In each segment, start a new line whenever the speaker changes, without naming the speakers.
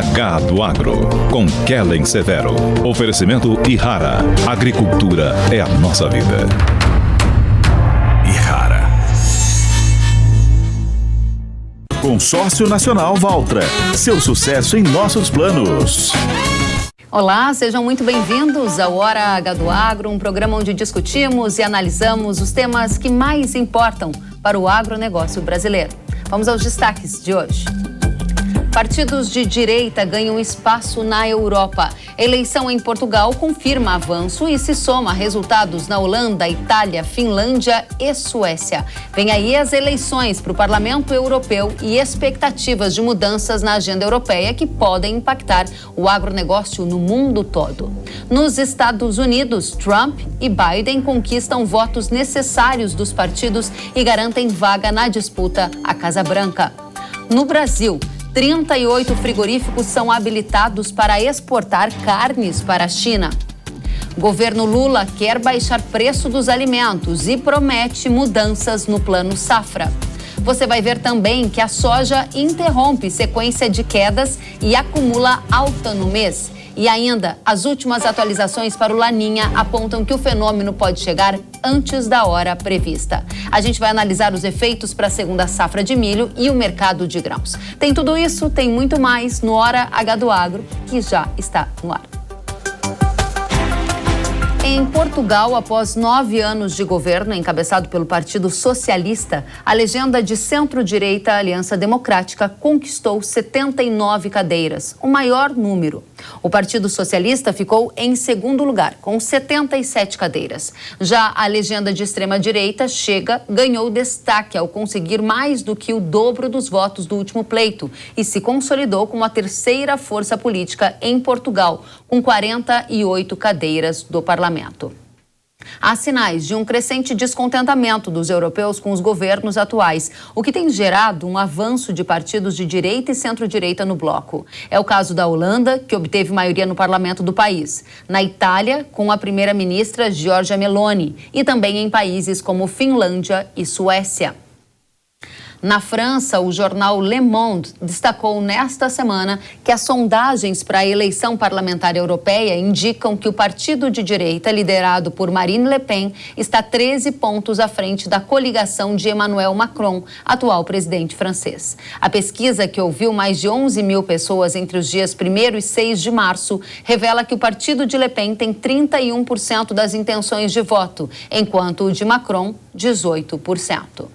H do Agro, com Kellen Severo. Oferecimento Ihara. Agricultura é a nossa vida. Ihara. Consórcio Nacional Valtra. Seu sucesso em nossos planos.
Olá, sejam muito bem-vindos ao Hora H do Agro, um programa onde discutimos e analisamos os temas que mais importam para o agronegócio brasileiro. Vamos aos destaques de hoje. Partidos de direita ganham espaço na Europa. Eleição em Portugal confirma avanço e se soma a resultados na Holanda, Itália, Finlândia e Suécia. Vem aí as eleições para o Parlamento Europeu e expectativas de mudanças na agenda europeia que podem impactar o agronegócio no mundo todo. Nos Estados Unidos, Trump e Biden conquistam votos necessários dos partidos e garantem vaga na disputa à Casa Branca. No Brasil, 38 frigoríficos são habilitados para exportar carnes para a China. Governo Lula quer baixar preço dos alimentos e promete mudanças no Plano Safra. Você vai ver também que a soja interrompe sequência de quedas e acumula alta no mês. E ainda, as últimas atualizações para o Laninha apontam que o fenômeno pode chegar antes da hora prevista. A gente vai analisar os efeitos para a segunda safra de milho e o mercado de grãos. Tem tudo isso, tem muito mais no Hora H do Agro, que já está no ar. Em Portugal, após 9 anos de governo encabeçado pelo Partido Socialista, a legenda de centro-direita Aliança Democrática conquistou 79 cadeiras, o maior número. O Partido Socialista ficou em segundo lugar, com 77 cadeiras. Já a legenda de extrema-direita, Chega, ganhou destaque ao conseguir mais do que o dobro dos votos do último pleito e se consolidou como a terceira força política em Portugal, com 48 cadeiras do parlamento. Há sinais de um crescente descontentamento dos europeus com os governos atuais, o que tem gerado um avanço de partidos de direita e centro-direita no bloco. É o caso da Holanda, que obteve maioria no parlamento do país, na Itália, com a primeira-ministra Giorgia Meloni, e também em países como Finlândia e Suécia. Na França, o jornal Le Monde destacou nesta semana que as sondagens para a eleição parlamentar europeia indicam que o partido de direita, liderado por Marine Le Pen, está 13 pontos à frente da coligação de Emmanuel Macron, atual presidente francês. A pesquisa, que ouviu mais de 11 mil pessoas entre os dias 1º e 6 de março, revela que o partido de Le Pen tem 31% das intenções de voto, enquanto o de Macron, 18%.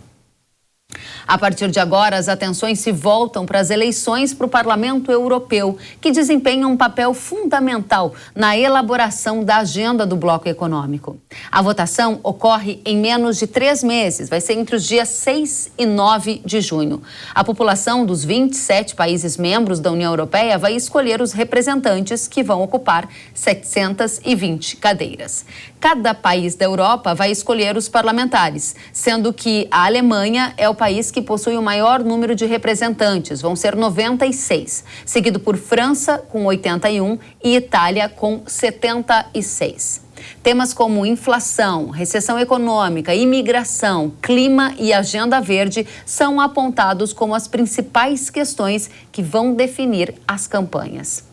A partir de agora, as atenções se voltam para as eleições para o Parlamento Europeu, que desempenham um papel fundamental na elaboração da agenda do bloco econômico. A votação ocorre em menos de 3 meses, vai ser entre os dias 6 e 9 de junho. A população dos 27 países membros da União Europeia vai escolher os representantes que vão ocupar 720 cadeiras. Cada país da Europa vai escolher os parlamentares, sendo que a Alemanha é o país que possui o maior número de representantes, vão ser 96, seguido por França, com 81, e Itália, com 76. Temas como inflação, recessão econômica, imigração, clima e agenda verde são apontados como as principais questões que vão definir as campanhas.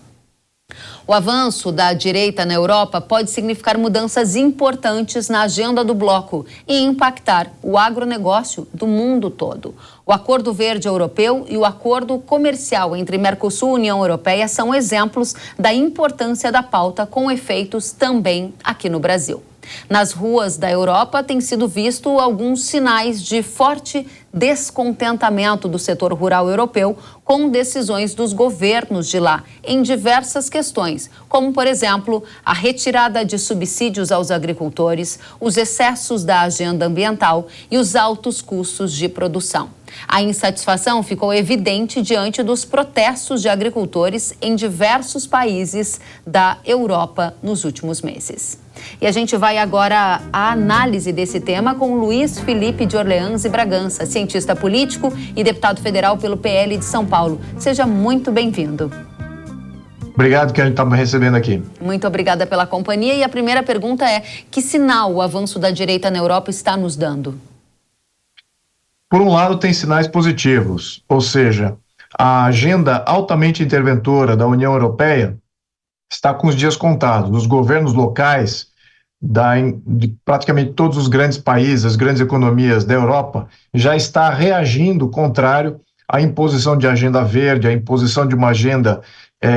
O avanço da direita na Europa pode significar mudanças importantes na agenda do bloco e impactar o agronegócio do mundo todo. O Acordo Verde Europeu e o Acordo Comercial entre Mercosul e União Europeia são exemplos da importância da pauta, com efeitos também aqui no Brasil. Nas ruas da Europa têm sido visto alguns sinais de forte descontentamento do setor rural europeu com decisões dos governos de lá em diversas questões, como, por exemplo, a retirada de subsídios aos agricultores, os excessos da agenda ambiental e os altos custos de produção. A insatisfação ficou evidente diante dos protestos de agricultores em diversos países da Europa nos últimos meses. E a gente vai agora à análise desse tema com Luiz Felipe de Orleans e Bragança, cientista político e deputado federal pelo PL de São Paulo. Seja muito bem-vindo.
Obrigado, que a gente está me recebendo aqui.
Muito obrigada pela companhia. E a primeira pergunta é: que sinal o avanço da direita na Europa está nos dando?
Por um lado, tem sinais positivos, ou seja, a agenda altamente interventora da União Europeia está com os dias contados. Os governos locais de praticamente todos os grandes países, as grandes economias da Europa, já está reagindo contrário à imposição de agenda verde, à imposição de uma agenda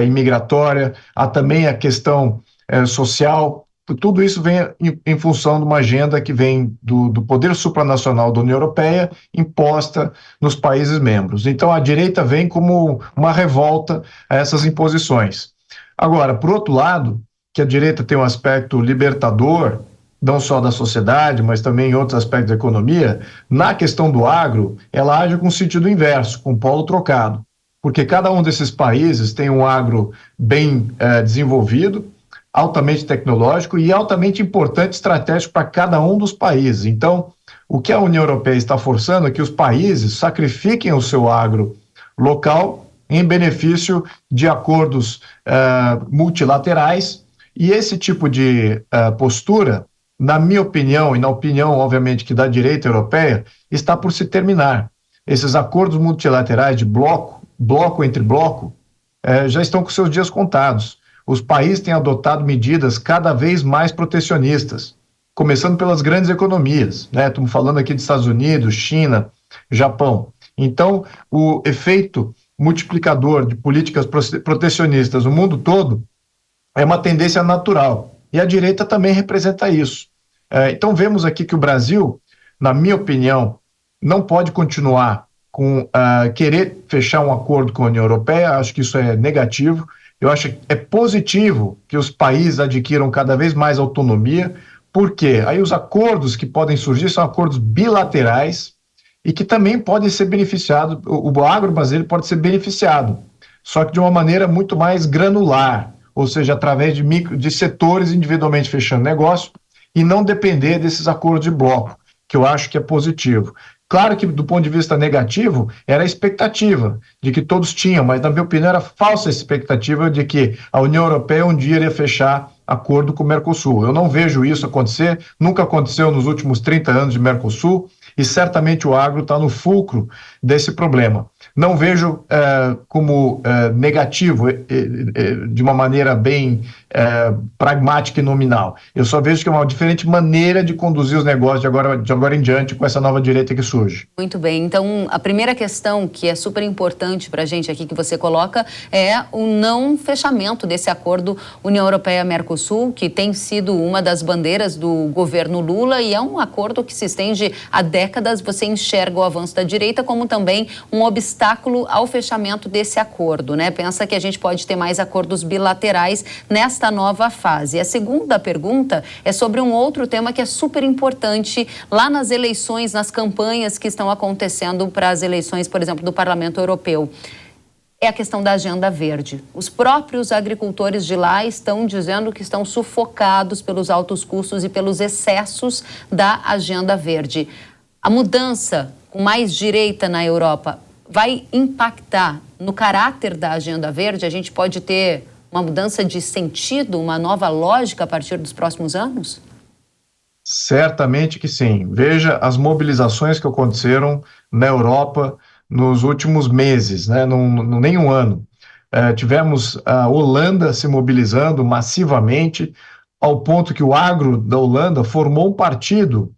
imigratória, há também a questão social. Tudo isso vem em função de uma agenda que vem do poder supranacional da União Europeia, imposta nos países membros. Então, a direita vem como uma revolta a essas imposições. Agora, por outro lado, que a direita tem um aspecto libertador, não só da sociedade, mas também em outros aspectos da economia, na questão do agro, ela age com sentido inverso, com polo trocado, porque cada um desses países tem um agro bem desenvolvido, altamente tecnológico e altamente importante, estratégico para cada um dos países. Então, o que a União Europeia está forçando é que os países sacrifiquem o seu agro local em benefício de acordos multilaterais, e esse tipo de postura, na minha opinião, e na opinião, obviamente, que da direita europeia, está por se terminar. Esses acordos multilaterais de bloco entre bloco, já estão com seus dias contados. Os países têm adotado medidas cada vez mais protecionistas, começando pelas grandes economias, né? Estamos falando aqui de Estados Unidos, China, Japão. Então, o efeito multiplicador de políticas protecionistas no mundo todo é uma tendência natural. E a direita também representa isso. Então, vemos aqui que o Brasil, na minha opinião, não pode continuar com querer fechar um acordo com a União Europeia. Acho que isso é negativo. Eu acho que é positivo que os países adquiram cada vez mais autonomia, porque aí os acordos que podem surgir são acordos bilaterais e que também podem ser beneficiados, o agro brasileiro pode ser beneficiado, só que de uma maneira muito mais granular, ou seja, através de setores individualmente fechando negócio e não depender desses acordos de bloco, que eu acho que é positivo. Claro que, do ponto de vista negativo, era a expectativa de que todos tinham, mas, na minha opinião, era falsa a expectativa de que a União Europeia um dia iria fechar acordo com o Mercosul. Eu não vejo isso acontecer, nunca aconteceu nos últimos 30 anos de Mercosul, e certamente o agro está no fulcro desse problema. Não vejo como negativo, de uma maneira bem pragmática e nominal. Eu só vejo que é uma diferente maneira de conduzir os negócios de agora em diante com essa nova direita que surge.
Muito bem. Então, a primeira questão que é super importante para a gente aqui, que você coloca, é o não fechamento desse acordo União Europeia-Mercosul, que tem sido uma das bandeiras do governo Lula, e é um acordo que se estende há décadas. Você enxerga o avanço da direita como também um obstáculo ao fechamento desse acordo, né? Pensa que a gente pode ter mais acordos bilaterais nesta nova fase. A segunda pergunta é sobre um outro tema que é super importante lá nas eleições, nas campanhas que estão acontecendo para as eleições, por exemplo, do Parlamento Europeu. É a questão da agenda verde. Os próprios agricultores de lá estão dizendo que estão sufocados pelos altos custos e pelos excessos da agenda verde. A mudança com mais direita na Europa vai impactar no caráter da agenda verde? A gente pode ter uma mudança de sentido, uma nova lógica a partir dos próximos anos?
Certamente que sim. Veja as mobilizações que aconteceram na Europa nos últimos meses, né? Nem um ano. Tivemos a Holanda se mobilizando massivamente, ao ponto que o agro da Holanda formou um partido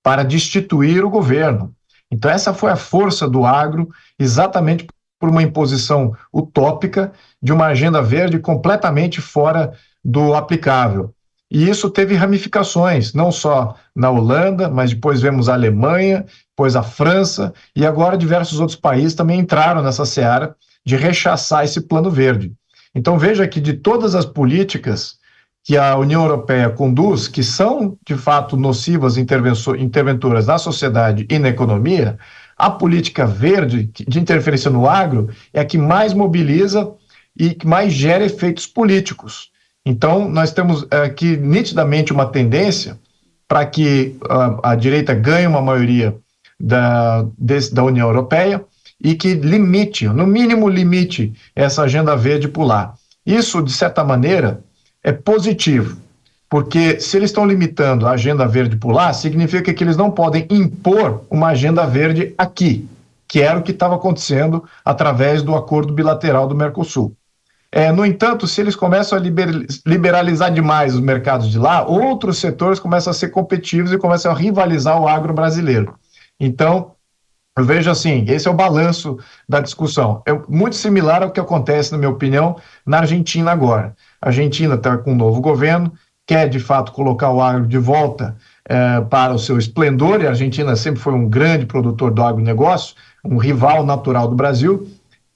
para destituir o governo. Então, essa foi a força do agro, exatamente por uma imposição utópica de uma agenda verde completamente fora do aplicável. E isso teve ramificações, não só na Holanda, mas depois vemos a Alemanha, depois a França, e agora diversos outros países também entraram nessa seara de rechaçar esse plano verde. Então veja que de todas as políticas que a União Europeia conduz, que são de fato nocivas interventoras na sociedade e na economia, a política verde de interferência no agro é a que mais mobiliza e que mais gera efeitos políticos. Então, nós temos aqui nitidamente uma tendência para que a direita ganhe uma maioria da União Europeia e que limite, no mínimo limite, essa agenda verde por lá. Isso, de certa maneira, é positivo, porque se eles estão limitando a agenda verde por lá, significa que eles não podem impor uma agenda verde aqui. que era o que estava acontecendo através do acordo bilateral do Mercosul. No entanto, se eles começam a liberalizar demais os mercados de lá, outros setores começam a ser competitivos e começam a rivalizar o agro brasileiro. Então, eu vejo assim, esse é o balanço da discussão. É muito similar ao que acontece, na minha opinião, na Argentina agora. A Argentina está com um novo governo, quer de fato colocar o agro de volta para o seu esplendor, e a Argentina sempre foi um grande produtor do agronegócio, um rival natural do Brasil,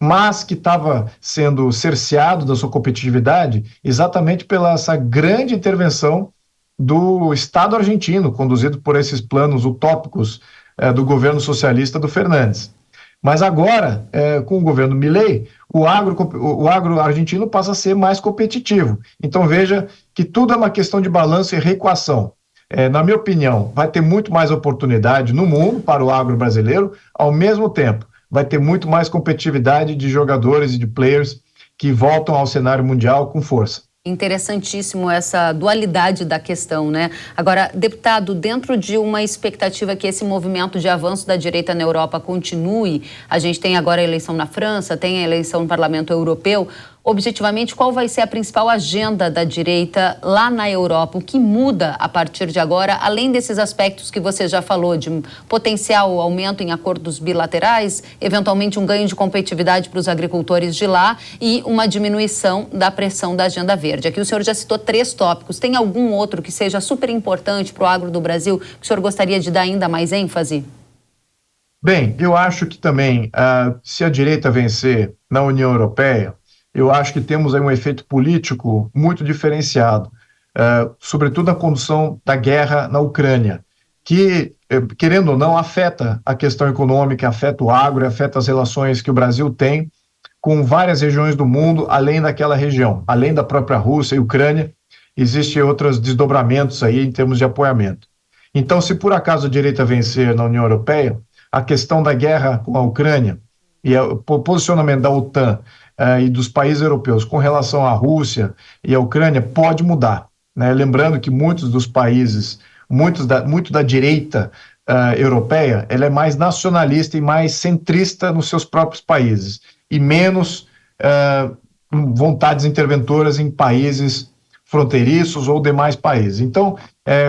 mas que estava sendo cerceado da sua competitividade exatamente pela essa grande intervenção do Estado argentino, conduzido por esses planos utópicos do governo socialista do Fernandes. Mas agora, com o governo Milei, o agro argentino passa a ser mais competitivo. Então veja que tudo é uma questão de balanço e reequação. Na minha opinião, vai ter muito mais oportunidade no mundo para o agro brasileiro, ao mesmo tempo vai ter muito mais competitividade de jogadores e de players que voltam ao cenário mundial com força.
Interessantíssimo essa dualidade da questão, né? Agora, deputado, dentro de uma expectativa que esse movimento de avanço da direita na Europa continue, a gente tem agora a eleição na França, tem a eleição no Parlamento Europeu. Objetivamente, qual vai ser a principal agenda da direita lá na Europa? O que muda a partir de agora, além desses aspectos que você já falou, de potencial aumento em acordos bilaterais, eventualmente um ganho de competitividade para os agricultores de lá e uma diminuição da pressão da agenda verde? Aqui o senhor já citou 3 tópicos. Tem algum outro que seja super importante para o agro do Brasil que o senhor gostaria de dar ainda mais ênfase?
Bem, eu acho que também, se a direita vencer na União Europeia, eu acho que temos aí um efeito político muito diferenciado, sobretudo na condução da guerra na Ucrânia, que, querendo ou não, afeta a questão econômica, afeta o agro, afeta as relações que o Brasil tem com várias regiões do mundo, além daquela região, além da própria Rússia e Ucrânia, existem outros desdobramentos aí em termos de apoiamento. Então, se por acaso a direita vencer na União Europeia, a questão da guerra com a Ucrânia e o posicionamento da OTAN e dos países europeus com relação à Rússia e à Ucrânia pode mudar, né? Lembrando que muitos dos países, muito da direita europeia, ela é mais nacionalista e mais centrista nos seus próprios países e menos vontades interventoras em países fronteiriços ou demais países. Então,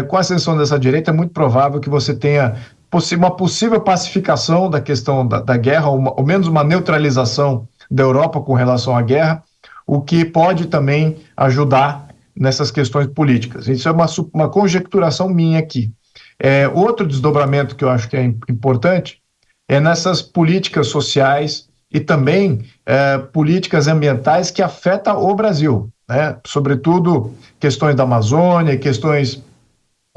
com a ascensão dessa direita, é muito provável que você tenha uma possível pacificação da questão da guerra, ou menos uma neutralização da Europa com relação à guerra, o que pode também ajudar nessas questões políticas. Isso é uma conjecturação minha aqui. Outro desdobramento que eu acho que é importante é nessas políticas sociais e também políticas ambientais que afetam o Brasil, né? Sobretudo questões da Amazônia, questões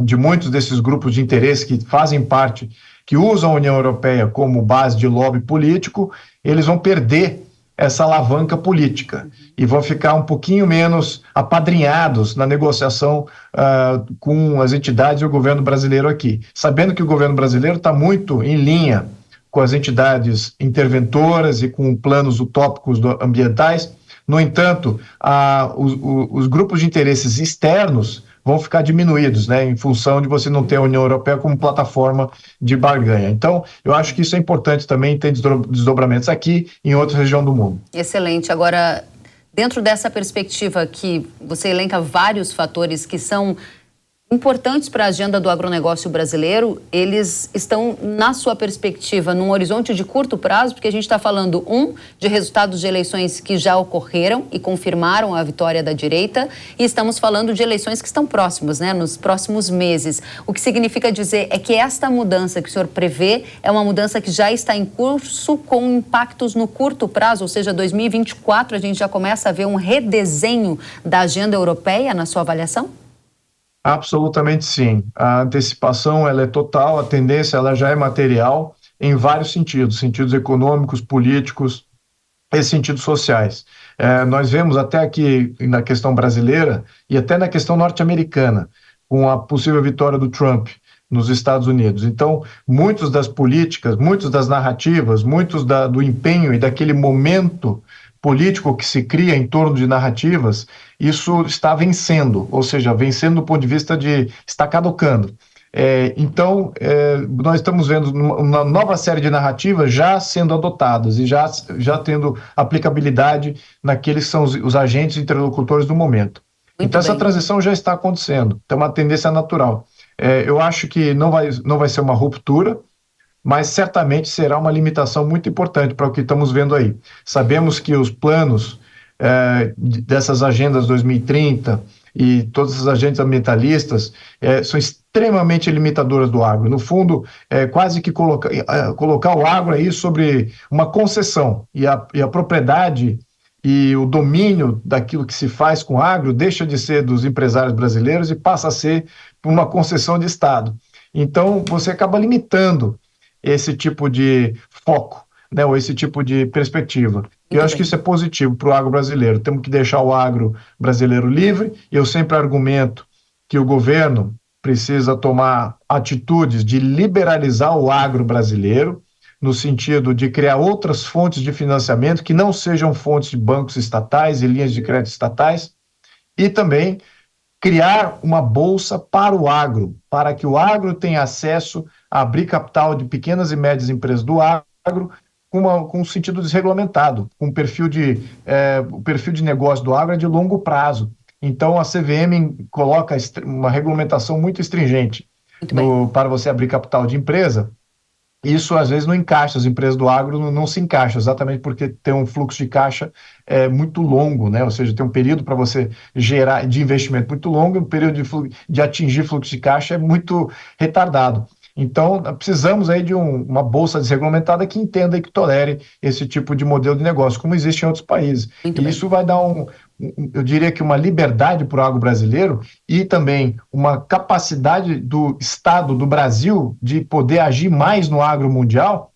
de muitos desses grupos de interesse que fazem parte, que usam a União Europeia como base de lobby político, eles vão perder essa alavanca política e vão ficar um pouquinho menos apadrinhados na negociação com as entidades e o governo brasileiro aqui, sabendo que o governo brasileiro está muito em linha com as entidades interventoras e com planos utópicos ambientais. No entanto, os grupos de interesses externos vão ficar diminuídos, né, em função de você não ter a União Europeia como plataforma de barganha. Então, eu acho que isso é importante também, ter desdobramentos aqui e em outra região do mundo.
Excelente. Agora, dentro dessa perspectiva que você elenca vários fatores que são importantes para a agenda do agronegócio brasileiro, eles estão, na sua perspectiva, num horizonte de curto prazo, porque a gente está falando, de resultados de eleições que já ocorreram e confirmaram a vitória da direita, e estamos falando de eleições que estão próximas, né, nos próximos meses. O que significa dizer é que esta mudança que o senhor prevê é uma mudança que já está em curso com impactos no curto prazo, ou seja, 2024 a gente já começa a ver um redesenho da agenda europeia na sua avaliação?
Absolutamente sim. A antecipação ela é total, a tendência ela já é material em vários sentidos econômicos, políticos e sentidos sociais. Nós vemos até aqui na questão brasileira e até na questão norte-americana, com a possível vitória do Trump nos Estados Unidos. Então, muitas das políticas, muitas das narrativas, do empenho e daquele momento político que se cria em torno de narrativas, isso está vencendo, ou seja, vencendo do ponto de vista de está caducando. Então, nós estamos vendo uma nova série de narrativas já sendo adotadas e já tendo aplicabilidade naqueles que são os agentes interlocutores do momento. Então, essa transição já está acontecendo, é uma tendência natural. Eu acho que não vai ser uma ruptura, mas certamente será uma limitação muito importante para o que estamos vendo aí. Sabemos que os planos dessas agendas 2030 e todas as agendas ambientalistas são extremamente limitadoras do agro. No fundo, quase que colocar o agro aí sobre uma concessão, e a propriedade e o domínio daquilo que se faz com o agro deixa de ser dos empresários brasileiros e passa a ser uma concessão de Estado. Então, você acaba limitando esse tipo de foco, né, ou esse tipo de perspectiva. Eu acho que isso é positivo para o agro brasileiro. Temos que deixar o agro brasileiro livre. Eu sempre argumento que o governo precisa tomar atitudes de liberalizar o agro brasileiro, no sentido de criar outras fontes de financiamento que não sejam fontes de bancos estatais e linhas de crédito estatais, e também criar uma bolsa para o agro, para que o agro tenha acesso a abrir capital de pequenas e médias empresas do agro com um sentido desregulamentado, com o perfil de negócio do agro é de longo prazo. Então, a CVM coloca uma regulamentação muito estringente para você abrir capital de empresa. Isso, às vezes, não encaixa, as empresas do agro não se encaixam, exatamente porque tem um fluxo de caixa muito longo, né? Ou seja, tem um período para você gerar de investimento muito longo e um período de atingir fluxo de caixa é muito retardado. Então, precisamos aí de uma bolsa desregulamentada que entenda e que tolere esse tipo de modelo de negócio, como existe em outros países. E isso vai dar eu diria que uma liberdade para o agro brasileiro e também uma capacidade do Estado do Brasil de poder agir mais no agro mundial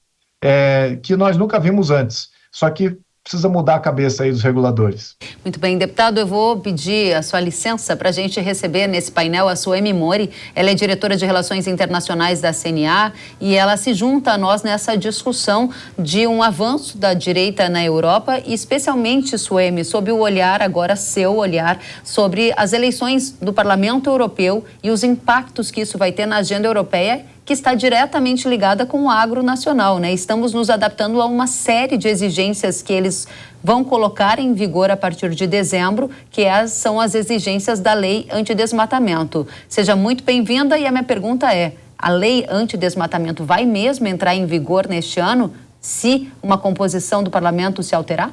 que nós nunca vimos antes. Só que precisa mudar a cabeça aí dos reguladores.
Muito bem, deputado, eu vou pedir a sua licença para a gente receber nesse painel a Suemi Mori. Ela é diretora de Relações Internacionais da CNA e ela se junta a nós nessa discussão de um avanço da direita na Europa e especialmente, Suemi, sob o olhar, agora seu olhar, sobre as eleições do Parlamento Europeu e os impactos que isso vai ter na agenda europeia, que está diretamente ligada com o agro nacional, né? Estamos nos adaptando a uma série de exigências que eles vão colocar em vigor a partir de dezembro, que são as exigências da lei antidesmatamento. Seja muito bem-vinda e a minha pergunta é, a lei antidesmatamento vai mesmo entrar em vigor neste ano, se uma composição do parlamento se alterar?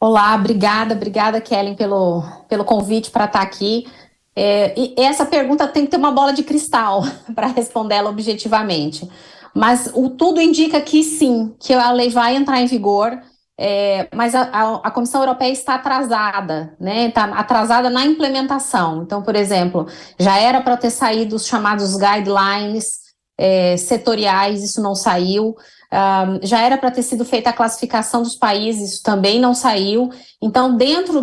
Olá, obrigada Kellen pelo convite para estar aqui. E essa pergunta tem que ter uma bola de cristal para responder ela objetivamente. Mas tudo indica que sim, que a lei vai entrar em vigor, mas a Comissão Europeia está atrasada, né? Está atrasada na implementação. Então, por exemplo, já era para ter saído os chamados guidelines setoriais, isso não saiu. Já era para ter sido feita a classificação dos países, isso também não saiu. Então, dentro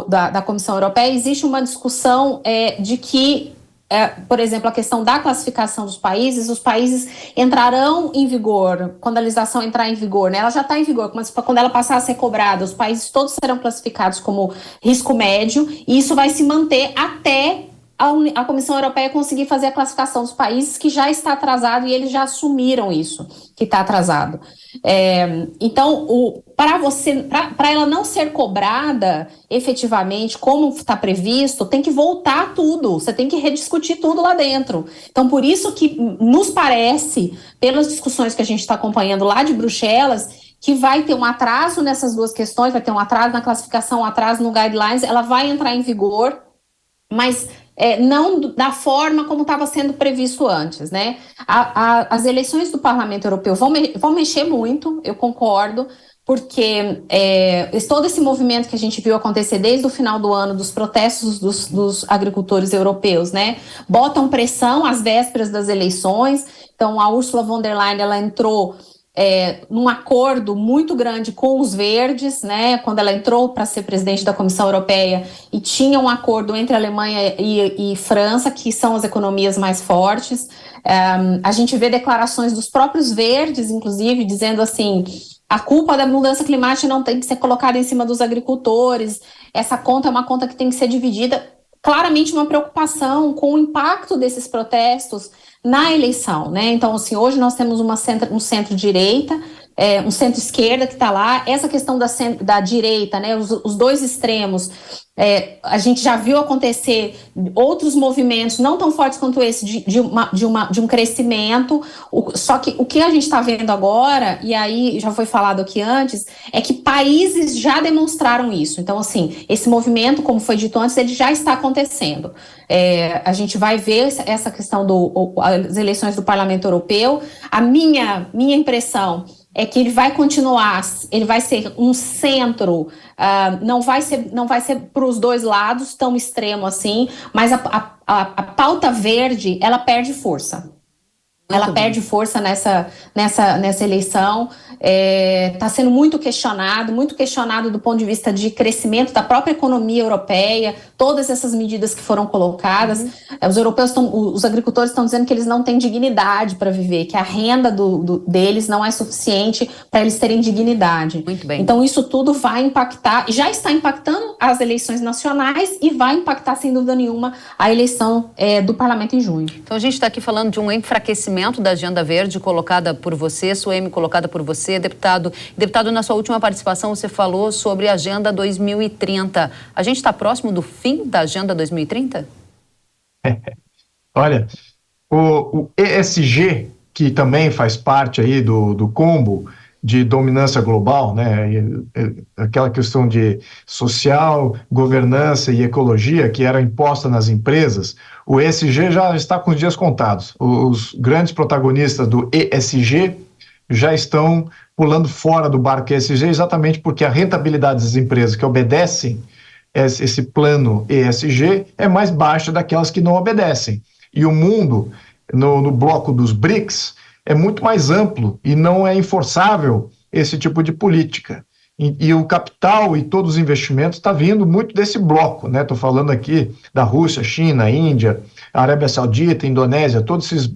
da Comissão Europeia, existe uma discussão de que, por exemplo, a questão da classificação dos países, os países entrarão em vigor, quando a legislação entrar em vigor, né? Ela já está em vigor, mas quando ela passar a ser cobrada, os países todos serão classificados como risco médio, e isso vai se manter até a Comissão Europeia conseguir fazer a classificação dos países, que já está atrasado, e eles já assumiram isso, que está atrasado. Então, para ela não ser cobrada efetivamente, como está previsto, tem que voltar tudo, você tem que rediscutir tudo lá dentro. Então, por isso que nos parece, pelas discussões que a gente está acompanhando lá de Bruxelas, que vai ter um atraso nessas duas questões, vai ter um atraso na classificação, um atraso no guidelines, ela vai entrar em vigor, mas não da forma como estava sendo previsto antes, né? As eleições do Parlamento Europeu vão mexer muito, eu concordo, porque todo esse movimento que a gente viu acontecer desde o final do ano, dos protestos dos agricultores europeus, né? Botam pressão às vésperas das eleições. Então, a Ursula von der Leyen, ela entrou num acordo muito grande com os verdes, né, quando ela entrou para ser presidente da Comissão Europeia, e tinha um acordo entre Alemanha e França, que são as economias mais fortes. A gente vê declarações dos próprios verdes, inclusive, dizendo assim, a culpa da mudança climática não tem que ser colocada em cima dos agricultores, essa conta é uma conta que tem que ser dividida. claramente uma preocupação com o impacto desses protestos na eleição, né? Então, assim, hoje nós temos um centro-direita, um centro-esquerda que está lá. Essa questão da direita, né? Os dois extremos, a gente já viu acontecer outros movimentos não tão fortes quanto esse de um crescimento. Só que o que a gente está vendo agora, e aí já foi falado aqui antes, é que países já demonstraram isso. Então, assim, esse movimento, como foi dito antes, ele já está acontecendo. A gente vai ver essa questão das eleições do Parlamento Europeu. A minha impressão é que ele vai continuar, ele vai ser um centro, não vai ser para os dois lados tão extremo assim, mas a pauta verde, ela perde força. Ela perde força nessa eleição, está sendo muito questionado do ponto de vista de crescimento da própria economia europeia, todas essas medidas que foram colocadas. Os agricultores estão dizendo que eles não têm dignidade para viver, que a renda deles não é suficiente para eles terem dignidade.
Muito bem.
Então isso tudo vai impactar, já está impactando as eleições nacionais e vai impactar, sem dúvida nenhuma, a eleição do parlamento em junho.
Então a gente está aqui falando de um enfraquecimento da agenda verde colocada por você, Suemi, colocada por você, deputado. Deputado, na sua última participação você falou sobre a Agenda 2030. A gente está próximo do fim da Agenda 2030?
Olha, o ESG, que também faz parte aí do combo de dominância global, né? Aquela questão de social, governança e ecologia que era imposta nas empresas, o ESG já está com os dias contados. Os grandes protagonistas do ESG já estão pulando fora do barco ESG, exatamente porque a rentabilidade das empresas que obedecem esse plano ESG é mais baixa daquelas que não obedecem. E o mundo, no bloco dos BRICS, é muito mais amplo e não é enforçável esse tipo de política. E o capital e todos os investimentos está vindo muito desse bloco, né? Estou falando aqui da Rússia, China, Índia, Arábia Saudita, Indonésia, todos esses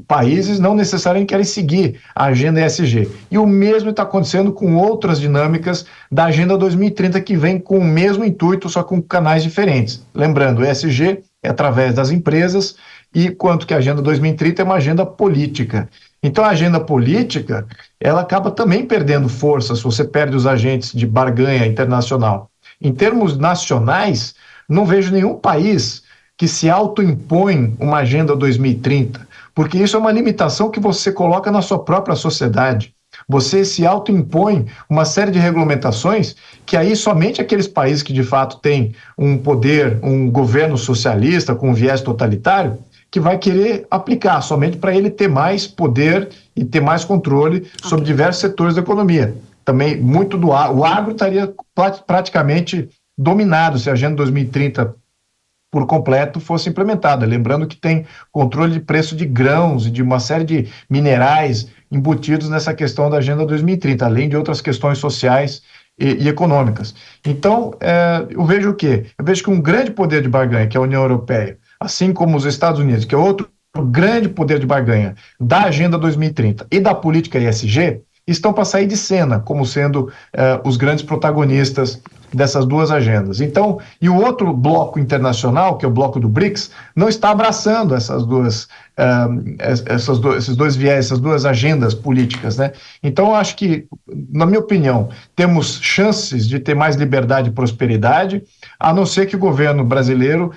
países não necessariamente querem seguir a agenda ESG. E o mesmo está acontecendo com outras dinâmicas da Agenda 2030 que vem com o mesmo intuito, só com canais diferentes. Lembrando, o ESG é através das empresas, e quanto que a Agenda 2030 é uma agenda política. Então a agenda política, ela acaba também perdendo força se você perde os agentes de barganha internacional. Em termos nacionais, não vejo nenhum país que se autoimpõe uma Agenda 2030, porque isso é uma limitação que você coloca na sua própria sociedade. Você se autoimpõe uma série de regulamentações que aí somente aqueles países que de fato têm um poder, um governo socialista com um viés totalitário, que vai querer aplicar, somente para ele ter mais poder e ter mais controle sobre diversos setores da economia. Também muito o agro estaria praticamente dominado se a Agenda 2030 por completo fosse implementada. Lembrando que tem controle de preço de grãos e de uma série de minerais embutidos nessa questão da Agenda 2030, além de outras questões sociais e econômicas. Então, eu vejo o quê? Eu vejo que um grande poder de barganha, que é a União Europeia, assim como os Estados Unidos, que é outro grande poder de barganha da Agenda 2030 e da política ESG, estão para sair de cena, como sendo os grandes protagonistas dessas duas agendas. Então, e o outro bloco internacional, que é o bloco do BRICS, não está abraçando esses dois viés, essas duas agendas políticas, né? Então, eu acho que, na minha opinião, temos chances de ter mais liberdade e prosperidade, a não ser que o governo brasileiro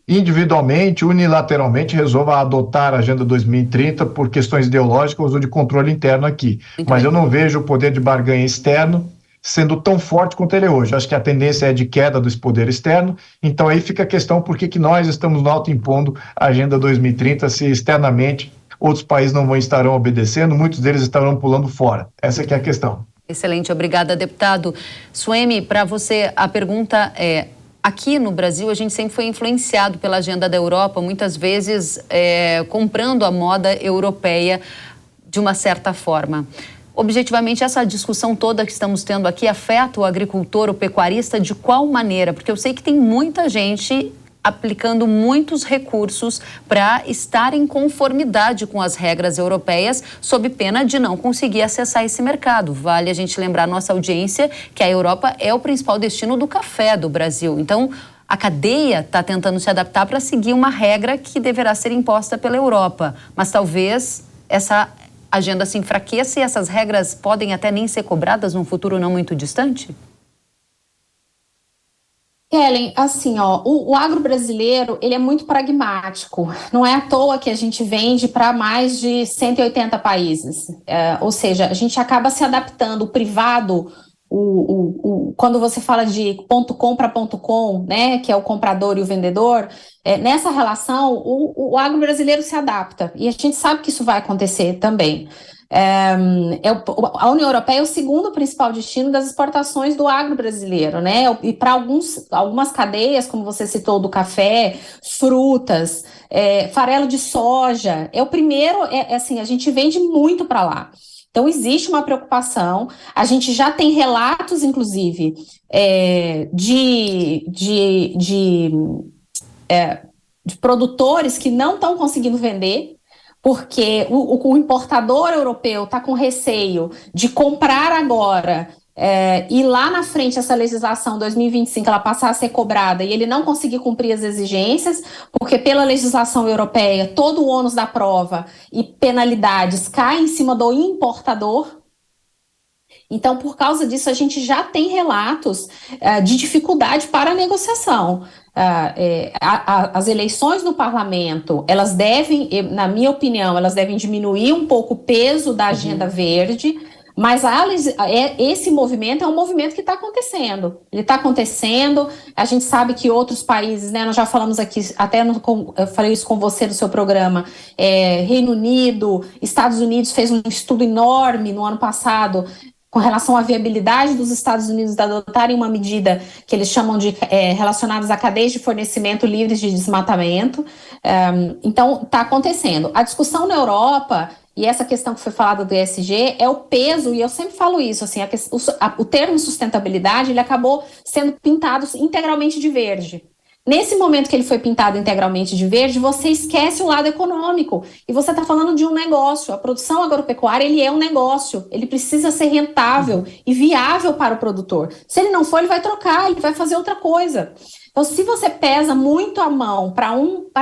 individualmente, unilateralmente, resolva adotar a Agenda 2030 por questões ideológicas ou de controle interno aqui. Mas eu não vejo o poder de barganha externo sendo tão forte quanto ele é hoje. Acho que a tendência é de queda desse poder externo, então aí fica a questão por que nós estamos autoimpondo a Agenda 2030 se externamente outros países não estarão obedecendo, muitos deles estarão pulando fora. Essa que é a questão.
Excelente, obrigada, deputado. Suemi, para você a pergunta é: aqui no Brasil, a gente sempre foi influenciado pela agenda da Europa, muitas vezes comprando a moda europeia de uma certa forma. Objetivamente, essa discussão toda que estamos tendo aqui afeta o agricultor, o pecuarista, de qual maneira? Porque eu sei que tem muita gente aplicando muitos recursos para estar em conformidade com as regras europeias, sob pena de não conseguir acessar esse mercado. Vale a gente lembrar, nossa audiência, que a Europa é o principal destino do café do Brasil. Então, a cadeia está tentando se adaptar para seguir uma regra que deverá ser imposta pela Europa. Mas talvez essa agenda se enfraqueça e essas regras podem até nem ser cobradas num futuro não muito distante?
Kellen, assim, o agro brasileiro, ele é muito pragmático. Não é à toa que a gente vende para mais de 180 países. Ou seja, a gente acaba se adaptando. O privado, quando você fala de ponto com para ponto com, né, que é o comprador e o vendedor, nessa relação, o agro brasileiro se adapta. E a gente sabe que isso vai acontecer também. A União Europeia é o segundo principal destino das exportações do agro brasileiro, né? E para algumas cadeias, como você citou, do café, frutas, farelo de soja, é o primeiro, assim, a gente vende muito para lá. Então, existe uma preocupação, a gente já tem relatos, inclusive, de produtores que não estão conseguindo vender, porque o importador europeu está com receio de comprar agora e lá na frente essa legislação 2025 ela passar a ser cobrada e ele não conseguir cumprir as exigências, porque pela legislação europeia todo o ônus da prova e penalidades cai em cima do importador. Então, por causa disso, a gente já tem relatos de dificuldade para a negociação. As eleições no parlamento, elas devem, na minha opinião, elas devem diminuir um pouco o peso da agenda verde, mas esse movimento é um movimento que está acontecendo. Ele está acontecendo, a gente sabe que outros países, né, nós já falamos aqui, até eu falei isso com você no seu programa, Reino Unido, Estados Unidos fez um estudo enorme no ano passado, com relação à viabilidade dos Estados Unidos de adotarem uma medida que eles chamam de relacionadas a cadeias de fornecimento livres de desmatamento. Então, está acontecendo. A discussão na Europa, e essa questão que foi falada do ESG, é o peso, e eu sempre falo isso, assim, o termo sustentabilidade, ele acabou sendo pintado integralmente de verde. Nesse momento que ele foi pintado integralmente de verde, você esquece o lado econômico. E você está falando de um negócio. A produção agropecuária, ele é um negócio. Ele precisa ser rentável e viável para o produtor. Se ele não for, ele vai trocar, ele vai fazer outra coisa. Então, se você pesa muito a mão para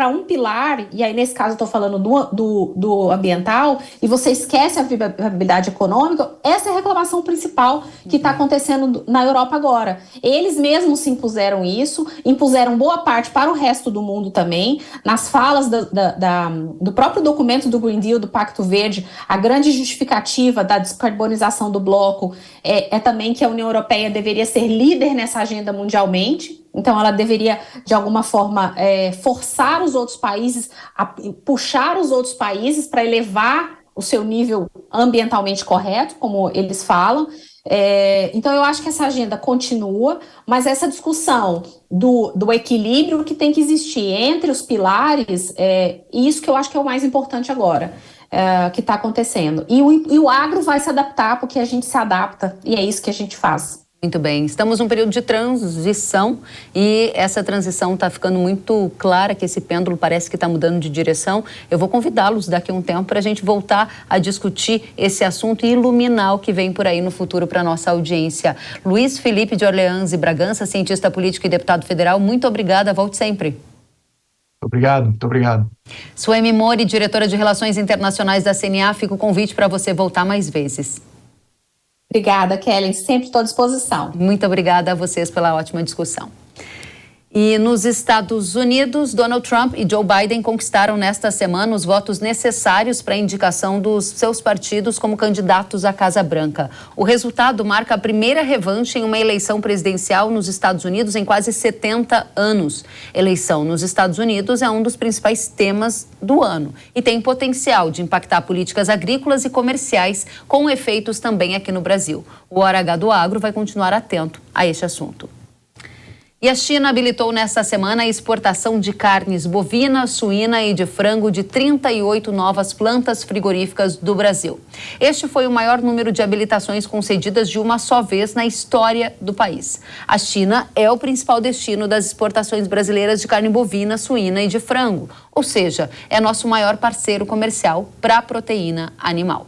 um pilar, e aí nesse caso eu estou falando do ambiental, e você esquece a viabilidade econômica, essa é a reclamação principal que está acontecendo na Europa agora. Eles mesmos se impuseram isso, impuseram boa parte para o resto do mundo também. Nas falas do próprio documento do Green Deal, do Pacto Verde, a grande justificativa da descarbonização do bloco é também que a União Europeia deveria ser líder nessa agenda mundialmente. Então, ela deveria, de alguma forma, forçar os outros países, puxar os outros países para elevar o seu nível ambientalmente correto, como eles falam. Então, eu acho que essa agenda continua, mas essa discussão do equilíbrio que tem que existir entre os pilares, isso que eu acho que é o mais importante agora, que está acontecendo. E o agro vai se adaptar, porque a gente se adapta, e é isso que a gente faz.
Muito bem, estamos num período de transição e essa transição está ficando muito clara, que esse pêndulo parece que está mudando de direção. Eu vou convidá-los daqui a um tempo para a gente voltar a discutir esse assunto e iluminar o que vem por aí no futuro para a nossa audiência. Luiz Felipe de Orleans e Bragança, cientista político e deputado federal, muito obrigada, volte sempre.
Obrigado, muito obrigado.
Suemi Mori, diretora de Relações Internacionais da CNA, fica o convite para você voltar mais vezes.
Obrigada, Kellen. Sempre estou à disposição.
Muito obrigada a vocês pela ótima discussão. E nos Estados Unidos, Donald Trump e Joe Biden conquistaram nesta semana os votos necessários para a indicação dos seus partidos como candidatos à Casa Branca. O resultado marca a primeira revanche em uma eleição presidencial nos Estados Unidos em quase 70 anos. Eleição nos Estados Unidos é um dos principais temas do ano e tem potencial de impactar políticas agrícolas e comerciais, com efeitos também aqui no Brasil. O Hora H do Agro vai continuar atento a este assunto. E a China habilitou nesta semana a exportação de carnes bovina, suína e de frango de 38 novas plantas frigoríficas do Brasil. Este foi o maior número de habilitações concedidas de uma só vez na história do país. A China é o principal destino das exportações brasileiras de carne bovina, suína e de frango, ou seja, é nosso maior parceiro comercial para a proteína animal.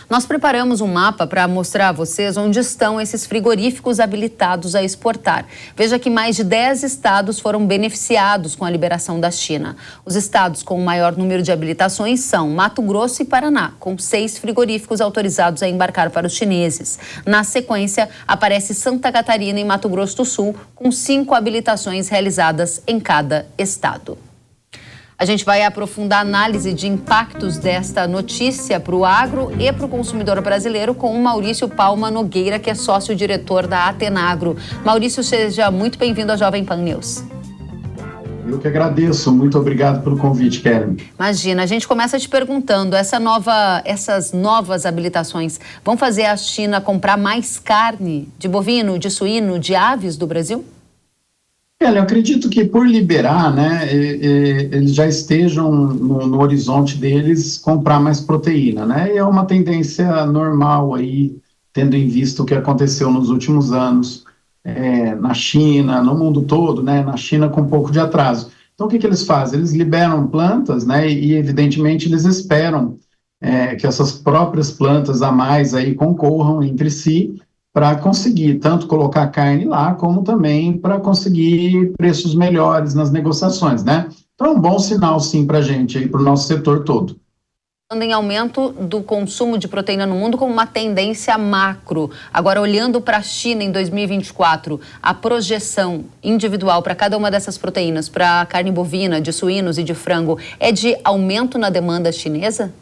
Nós preparamos um mapa para mostrar a vocês onde estão esses frigoríficos habilitados a exportar. Veja que mais de 10 estados foram beneficiados com a liberação da China. Os estados com o maior número de habilitações são Mato Grosso e Paraná, com 6 frigoríficos autorizados a embarcar para os chineses. Na sequência, aparece Santa Catarina e Mato Grosso do Sul, com 5 habilitações realizadas em cada estado. A gente vai aprofundar a análise de impactos desta notícia para o agro e para o consumidor brasileiro com o Maurício Palma Nogueira, que é sócio-diretor da Atenagro. Maurício, seja muito bem-vindo à Jovem Pan News.
Eu que agradeço. Muito obrigado pelo convite, Kellen.
Imagina, a gente começa te perguntando, essas novas habilitações vão fazer a China comprar mais carne de bovino, de suíno, de aves do Brasil?
Eu acredito que por liberar, né, eles já estejam no horizonte deles comprar mais proteína, né, e é uma tendência normal aí, tendo em vista o que aconteceu nos últimos anos na China, no mundo todo, né, na China com um pouco de atraso. Então o que eles fazem? Eles liberam plantas, né, e evidentemente eles esperam que essas próprias plantas a mais aí concorram entre si, para conseguir tanto colocar carne lá, como também para conseguir preços melhores nas negociações, né? Então é um bom sinal, sim, para a gente, aí, para o nosso setor todo.
Em aumento do consumo de proteína no mundo como uma tendência macro. Agora, olhando para a China em 2024, a projeção individual para cada uma dessas proteínas, para carne bovina, de suínos e de frango, é de aumento na demanda chinesa?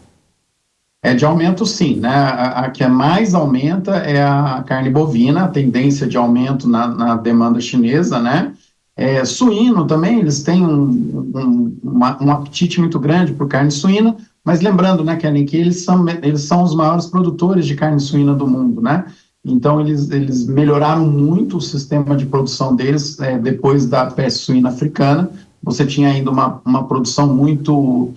É de aumento, sim, né? A que mais aumenta é a carne bovina, a tendência de aumento na demanda chinesa, né? Suíno também, eles têm um apetite muito grande por carne suína, mas lembrando, né, Kellen, que eles são os maiores produtores de carne suína do mundo, né? Então, eles melhoraram muito o sistema de produção deles depois da peste suína africana. Você tinha ainda uma produção muito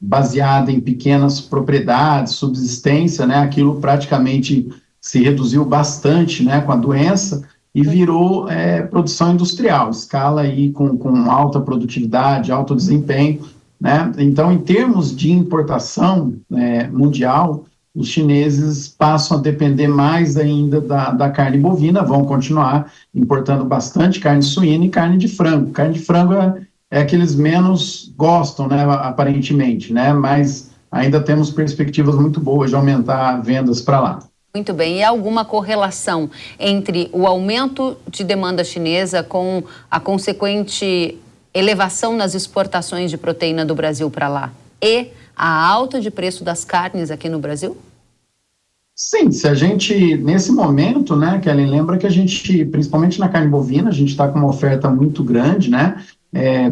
baseada em pequenas propriedades, subsistência, né? Aquilo praticamente se reduziu bastante, né, com a doença e virou produção industrial, escala aí com alta produtividade, alto desempenho, né? Então, em termos de importação mundial, os chineses passam a depender mais ainda da carne bovina, vão continuar importando bastante carne suína e carne de frango. Carne de frango é que eles menos gostam, né, aparentemente, né, mas ainda temos perspectivas muito boas de aumentar vendas para lá.
Muito bem, e há alguma correlação entre o aumento de demanda chinesa com a consequente elevação nas exportações de proteína do Brasil para lá e a alta de preço das carnes aqui no Brasil?
Sim, se a gente, nesse momento, né, Kellen, lembra que a gente, principalmente na carne bovina, a gente está com uma oferta muito grande, né?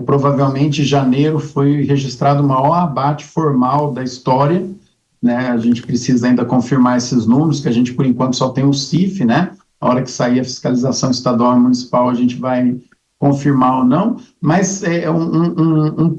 Provavelmente janeiro foi registrado o maior abate formal da história, né? A gente precisa ainda confirmar esses números, que a gente por enquanto só tem o CIF, né? A hora que sair a fiscalização estadual e municipal a gente vai confirmar ou não, mas é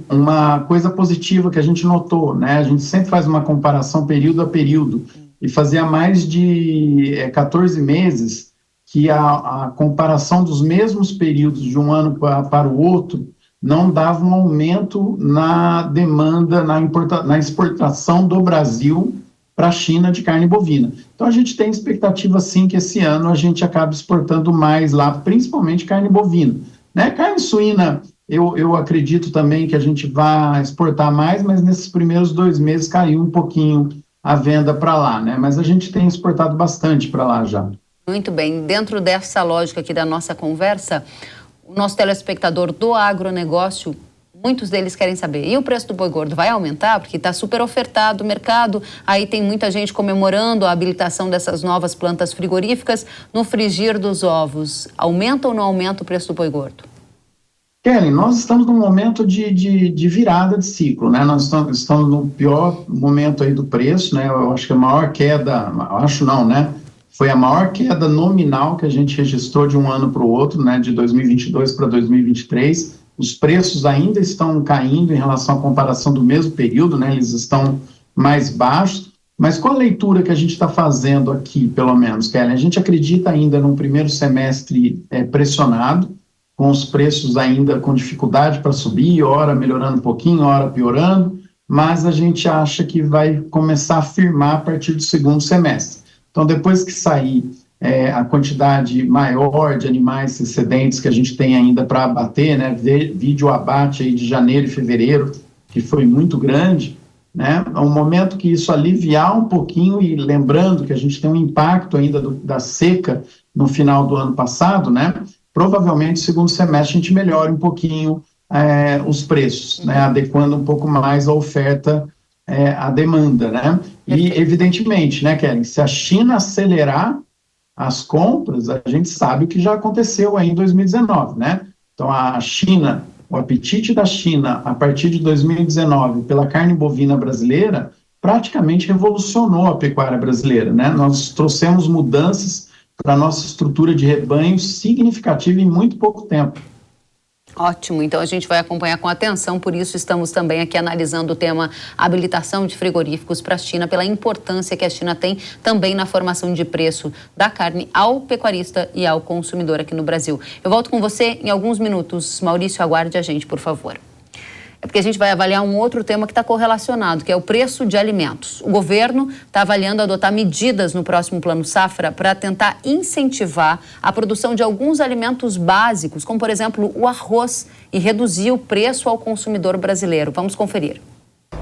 uma coisa positiva que a gente notou, né? A gente sempre faz uma comparação período a período, e fazia mais de 14 meses que a comparação dos mesmos períodos de um ano para o outro não dava um aumento na demanda, na exportação do Brasil para a China de carne bovina. Então a gente tem expectativa sim que esse ano a gente acabe exportando mais lá, principalmente carne bovina. Né? Carne suína, eu acredito também que a gente vai exportar mais, mas nesses primeiros 2 meses caiu um pouquinho a venda para lá, né? Mas a gente tem exportado bastante para lá já.
Muito bem, dentro dessa lógica aqui da nossa conversa, o nosso telespectador do agronegócio, muitos deles querem saber, e o preço do boi gordo vai aumentar? Porque está super ofertado o mercado, aí tem muita gente comemorando a habilitação dessas novas plantas frigoríficas. No frigir dos ovos, aumenta ou não aumenta o preço do boi gordo?
Kellen, nós estamos num momento de virada de ciclo, né? Nós estamos no pior momento aí do preço, né? Eu acho que a maior queda, acho não, né? Foi a maior queda nominal que a gente registrou de um ano para o outro, né? De 2022 para 2023. Os preços ainda estão caindo em relação à comparação do mesmo período, né? Eles estão mais baixos. Mas qual a leitura que a gente está fazendo aqui, pelo menos, Kellen? A gente acredita ainda num primeiro semestre pressionado, com os preços ainda com dificuldade para subir, hora melhorando um pouquinho, hora piorando, mas a gente acha que vai começar a firmar a partir do segundo semestre. Então, depois que sair a quantidade maior de animais excedentes que a gente tem ainda para abater, né, vídeo abate aí de janeiro e fevereiro, que foi muito grande, né, é um momento que isso aliviar um pouquinho, e lembrando que a gente tem um impacto ainda da seca no final do ano passado, né, provavelmente no segundo semestre a gente melhora um pouquinho os preços, né, adequando um pouco mais a oferta à demanda, né, e evidentemente, né, Kelly, se a China acelerar as compras, a gente sabe o que já aconteceu aí em 2019, né, então a China, o apetite da China a partir de 2019 pela carne bovina brasileira praticamente revolucionou a pecuária brasileira, né, nós trouxemos mudanças para a nossa estrutura de rebanho significativa em muito pouco tempo.
Ótimo, então a gente vai acompanhar com atenção, por isso estamos também aqui analisando o tema habilitação de frigoríficos para a China, pela importância que a China tem também na formação de preço da carne ao pecuarista e ao consumidor aqui no Brasil. Eu volto com você em alguns minutos. Maurício, aguarde a gente, por favor. É porque a gente vai avaliar um outro tema que está correlacionado, que é o preço de alimentos. O governo está avaliando adotar medidas no próximo Plano Safra para tentar incentivar a produção de alguns alimentos básicos, como, por exemplo, o arroz, e reduzir o preço ao consumidor brasileiro. Vamos conferir.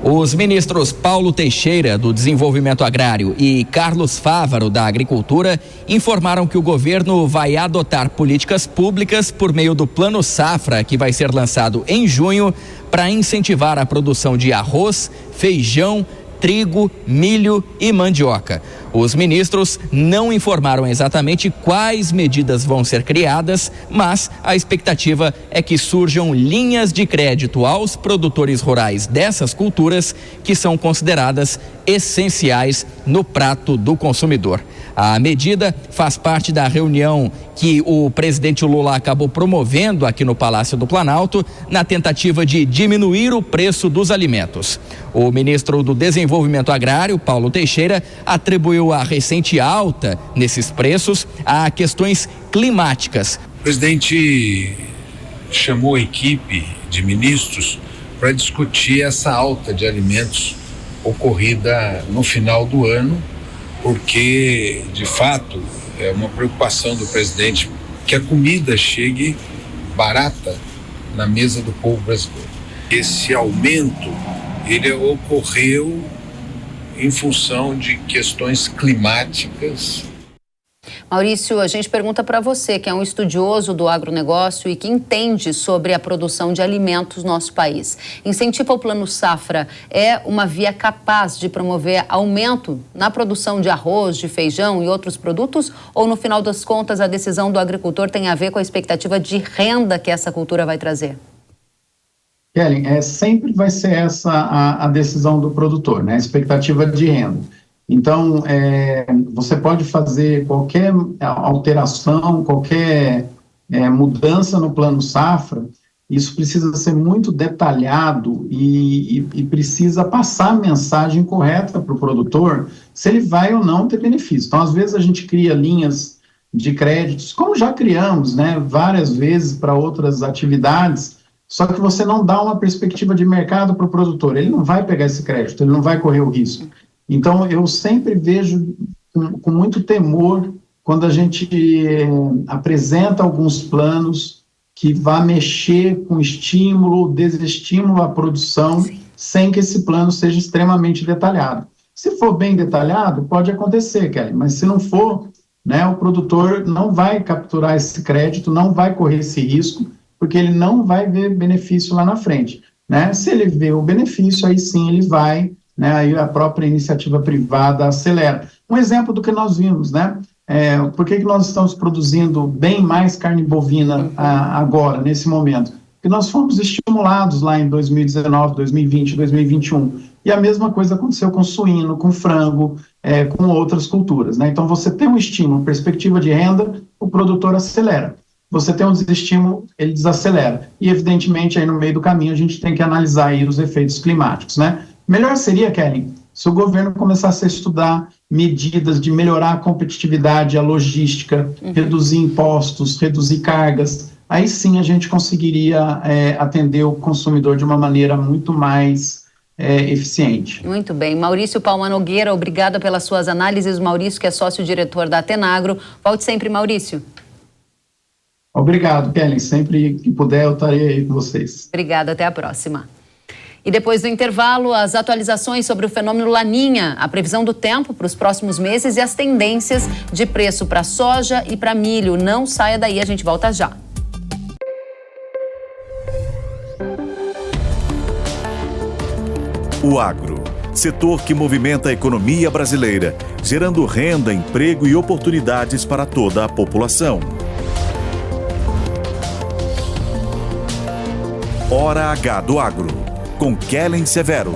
Os ministros Paulo Teixeira, do Desenvolvimento Agrário, e Carlos Fávaro, da Agricultura, informaram que o governo vai adotar políticas públicas por meio do Plano Safra, que vai ser lançado em junho, para incentivar a produção de arroz, feijão, trigo, milho e mandioca. Os ministros não informaram exatamente quais medidas vão ser criadas, mas a expectativa é que surjam linhas de crédito aos produtores rurais dessas culturas, que são consideradas essenciais no prato do consumidor. A medida faz parte da reunião que o presidente Lula acabou promovendo aqui no Palácio do Planalto, na tentativa de diminuir o preço dos alimentos. O ministro do Desenvolvimento Agrário, Paulo Teixeira, atribuiu a recente alta nesses preços a questões climáticas.
O presidente chamou a equipe de ministros para discutir essa alta de alimentos ocorrida no final do ano, porque, de fato, é uma preocupação do presidente que a comida chegue barata na mesa do povo brasileiro. Esse aumento, ele ocorreu em função de questões climáticas.
Maurício, a gente pergunta para você, que é um estudioso do agronegócio e que entende sobre a produção de alimentos no nosso país. Incentivo ao Plano Safra é uma via capaz de promover aumento na produção de arroz, de feijão e outros produtos? Ou, no final das contas, a decisão do agricultor tem a ver com a expectativa de renda que essa cultura vai trazer?
Kelly, sempre vai ser essa a decisão do produtor, né? A expectativa de renda. Então, você pode fazer qualquer alteração, qualquer mudança no Plano Safra, isso precisa ser muito detalhado e precisa passar a mensagem correta para o produtor, se ele vai ou não ter benefício. Então, às vezes a gente cria linhas de créditos, como já criamos, né, várias vezes para outras atividades, só que você não dá uma perspectiva de mercado para o produtor, ele não vai pegar esse crédito, ele não vai correr o risco. Então, eu sempre vejo com muito temor quando a gente apresenta alguns planos que vá mexer com estímulo ou desestímulo à produção, sem que esse plano seja extremamente detalhado. Se for bem detalhado, pode acontecer, Kelly, mas se não for, né, o produtor não vai capturar esse crédito, não vai correr esse risco, porque ele não vai ver benefício lá na frente, né? Se ele vê o benefício, aí sim ele vai, né, aí a própria iniciativa privada acelera. Um exemplo do que nós vimos, né? Por que nós estamos produzindo bem mais carne bovina agora, nesse momento? Porque nós fomos estimulados lá em 2019, 2020, 2021. E a mesma coisa aconteceu com suíno, com frango, com outras culturas, né? Então, você tem um estímulo, perspectiva de renda, o produtor acelera. Você tem um desestímulo, ele desacelera. E, evidentemente, aí no meio do caminho, a gente tem que analisar aí os efeitos climáticos, né? Melhor seria, Kelly, se o governo começasse a estudar medidas de melhorar a competitividade, a logística, reduzir impostos, reduzir cargas. Aí sim a gente conseguiria atender o consumidor de uma maneira muito mais eficiente.
Muito bem. Maurício Palma Nogueira, obrigada pelas suas análises. Maurício, que é sócio-diretor da Atenagro. Volte sempre, Maurício.
Obrigado, Kellen. Sempre que puder, eu estarei aí com vocês.
Obrigada, até a próxima. E depois do intervalo, as atualizações sobre o fenômeno Laninha, a previsão do tempo para os próximos meses e as tendências de preço para soja e para milho. Não saia daí, a gente volta já.
O agro, setor que movimenta a economia brasileira, gerando renda, emprego e oportunidades para toda a população. Hora H do Agro, com Kellen Severo.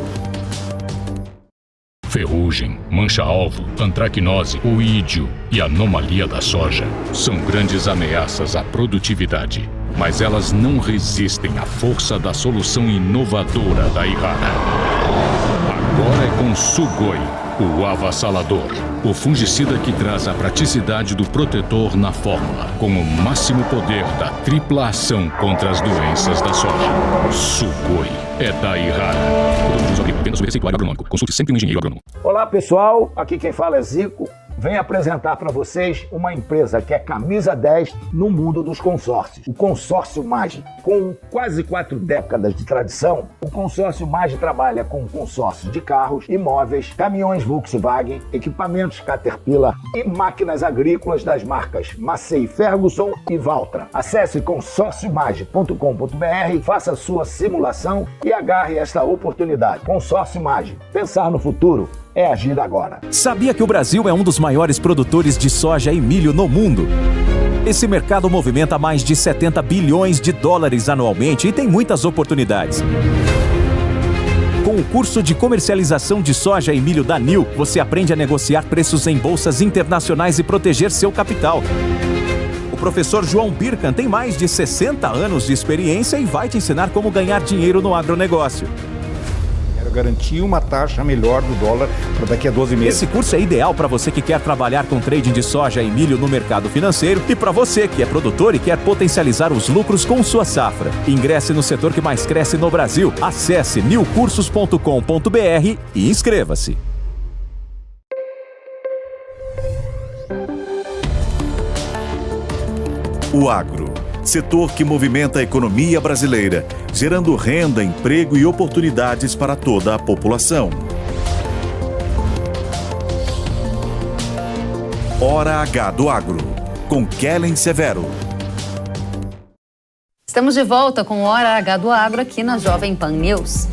Ferrugem, mancha-alvo, antracnose, oídio e anomalia da soja são grandes ameaças à produtividade, mas elas não resistem à força da solução inovadora da Yara. Agora é com Sugoi, o avassalador, o fungicida que traz a praticidade do protetor na fórmula, com o máximo poder da tripla ação contra as doenças da soja. Sugoi é da Yara. Apenas o receituário agronômico. Consulte sempre um engenheiro agrônomo.
Olá, pessoal. Aqui quem fala é Zico. Venho apresentar para vocês uma empresa que é camisa 10 no mundo dos consórcios. O Consórcio Mage. Com quase 4 décadas de tradição, o Consórcio Mage trabalha com consórcio de carros, imóveis, caminhões Volkswagen, equipamentos Caterpillar e máquinas agrícolas das marcas Massey Ferguson e Valtra. Acesse consórciomage.com.br, faça sua simulação e agarre esta oportunidade. Consórcio Mage. Pensar no futuro é agir agora.
Sabia que o Brasil é um dos maiores produtores de soja e milho no mundo? Esse mercado movimenta mais de 70 bilhões de dólares anualmente e tem muitas oportunidades. Com o curso de comercialização de soja e milho da NIL, você aprende a negociar preços em bolsas internacionais e proteger seu capital. O professor João Birkan tem mais de 60 anos de experiência e vai te ensinar como ganhar dinheiro no agronegócio.
Garantir uma taxa melhor do dólar para daqui a 12 meses.
Esse curso é ideal para você que quer trabalhar com trading de soja e milho no mercado financeiro e para você que é produtor e quer potencializar os lucros com sua safra. Ingresse no setor que mais cresce no Brasil. Acesse nilcursos.com.br e inscreva-se.
O agro, setor que movimenta a economia brasileira, gerando renda, emprego e oportunidades para toda a população. Hora H do Agro, com Kellen Severo.
Estamos de volta com Hora H do Agro aqui na Jovem Pan News.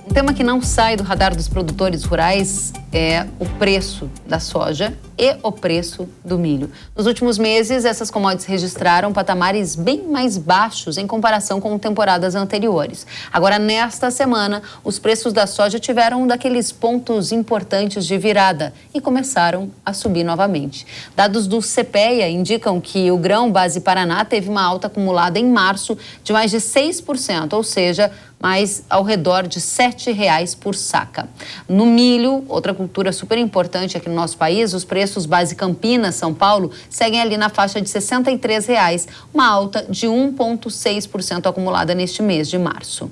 Um tema que não sai do radar dos produtores rurais é o preço da soja e o preço do milho. Nos últimos meses, essas commodities registraram patamares bem mais baixos em comparação com temporadas anteriores. Agora, nesta semana, os preços da soja tiveram um daqueles pontos importantes de virada e começaram a subir novamente. Dados do CPEA indicam que o grão base Paraná teve uma alta acumulada em março de mais de 6%, ou seja, mais ao redor de R$ 7,00 por saca. No milho, outra cultura super importante aqui no nosso país, os preços base Campinas, São Paulo, seguem ali na faixa de R$ 63,00, uma alta de 1,6% acumulada neste mês de março.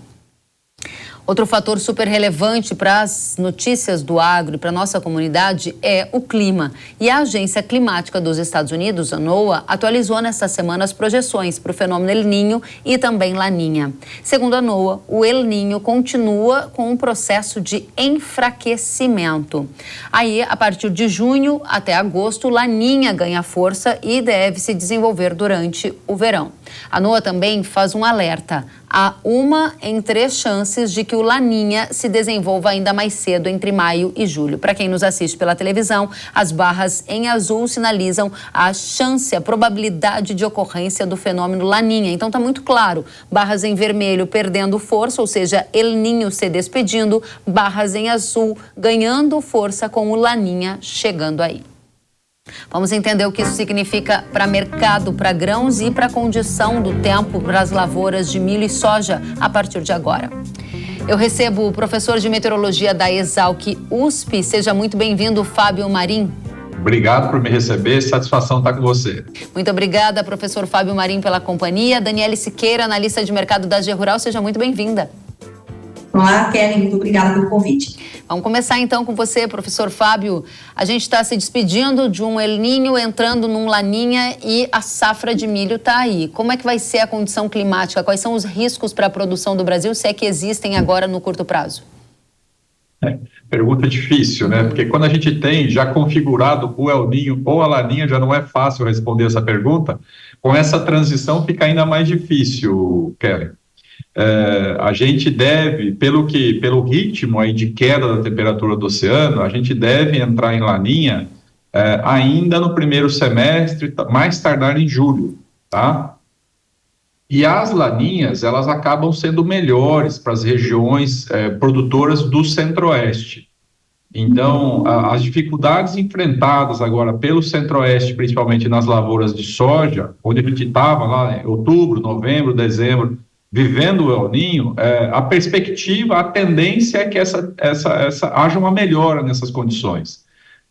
Outro fator super relevante para as notícias do agro e para a nossa comunidade é o clima. E a Agência Climática dos Estados Unidos, a NOAA, atualizou nesta semana as projeções para o fenômeno El Niño e também Laninha. Segundo a NOAA, o El Niño continua com um processo de enfraquecimento. Aí, a partir de junho até agosto, Laninha ganha força e deve se desenvolver durante o verão. A NOAA também faz um alerta. Há 1 em 3 chances de que o Laninha se desenvolva ainda mais cedo, entre maio e julho. Para quem nos assiste pela televisão, as barras em azul sinalizam a chance, a probabilidade de ocorrência do fenômeno Laninha. Então está muito claro, barras em vermelho perdendo força, ou seja, El Niño se despedindo, barras em azul ganhando força com o Laninha chegando aí. Vamos entender o que isso significa para mercado, para grãos e para a condição do tempo para as lavouras de milho e soja a partir de agora. Eu recebo o professor de meteorologia da Exalc USP. Seja muito bem-vindo, Fábio Marim.
Obrigado por me receber, satisfação estar com você.
Muito obrigada, professor Fábio Marim, pela companhia. Daniele Siqueira, analista de mercado da G Rural, seja muito bem-vinda.
Olá, Kelly, muito obrigada pelo convite.
Vamos começar então com você, professor Fábio. A gente está se despedindo de um El Niño, entrando num Laninha e a safra de milho está aí. Como é que vai ser a condição climática? Quais são os riscos para a produção do Brasil, se é que existem agora no curto prazo?
Pergunta difícil, né? Porque quando a gente tem já configurado o El Niño ou a Laninha, já não é fácil responder essa pergunta. Com essa transição fica ainda mais difícil, Kelly. A gente deve, pelo ritmo aí de queda da temperatura do oceano, a gente deve entrar em Laninha ainda no primeiro semestre, mais tardar em julho, tá? E as laninhas, elas acabam sendo melhores para as regiões produtoras do centro-oeste. Então, as dificuldades enfrentadas agora pelo centro-oeste, principalmente nas lavouras de soja, onde a gente estava lá em outubro, novembro, dezembro, vivendo o El Niño, a perspectiva, a tendência é que haja uma melhora nessas condições.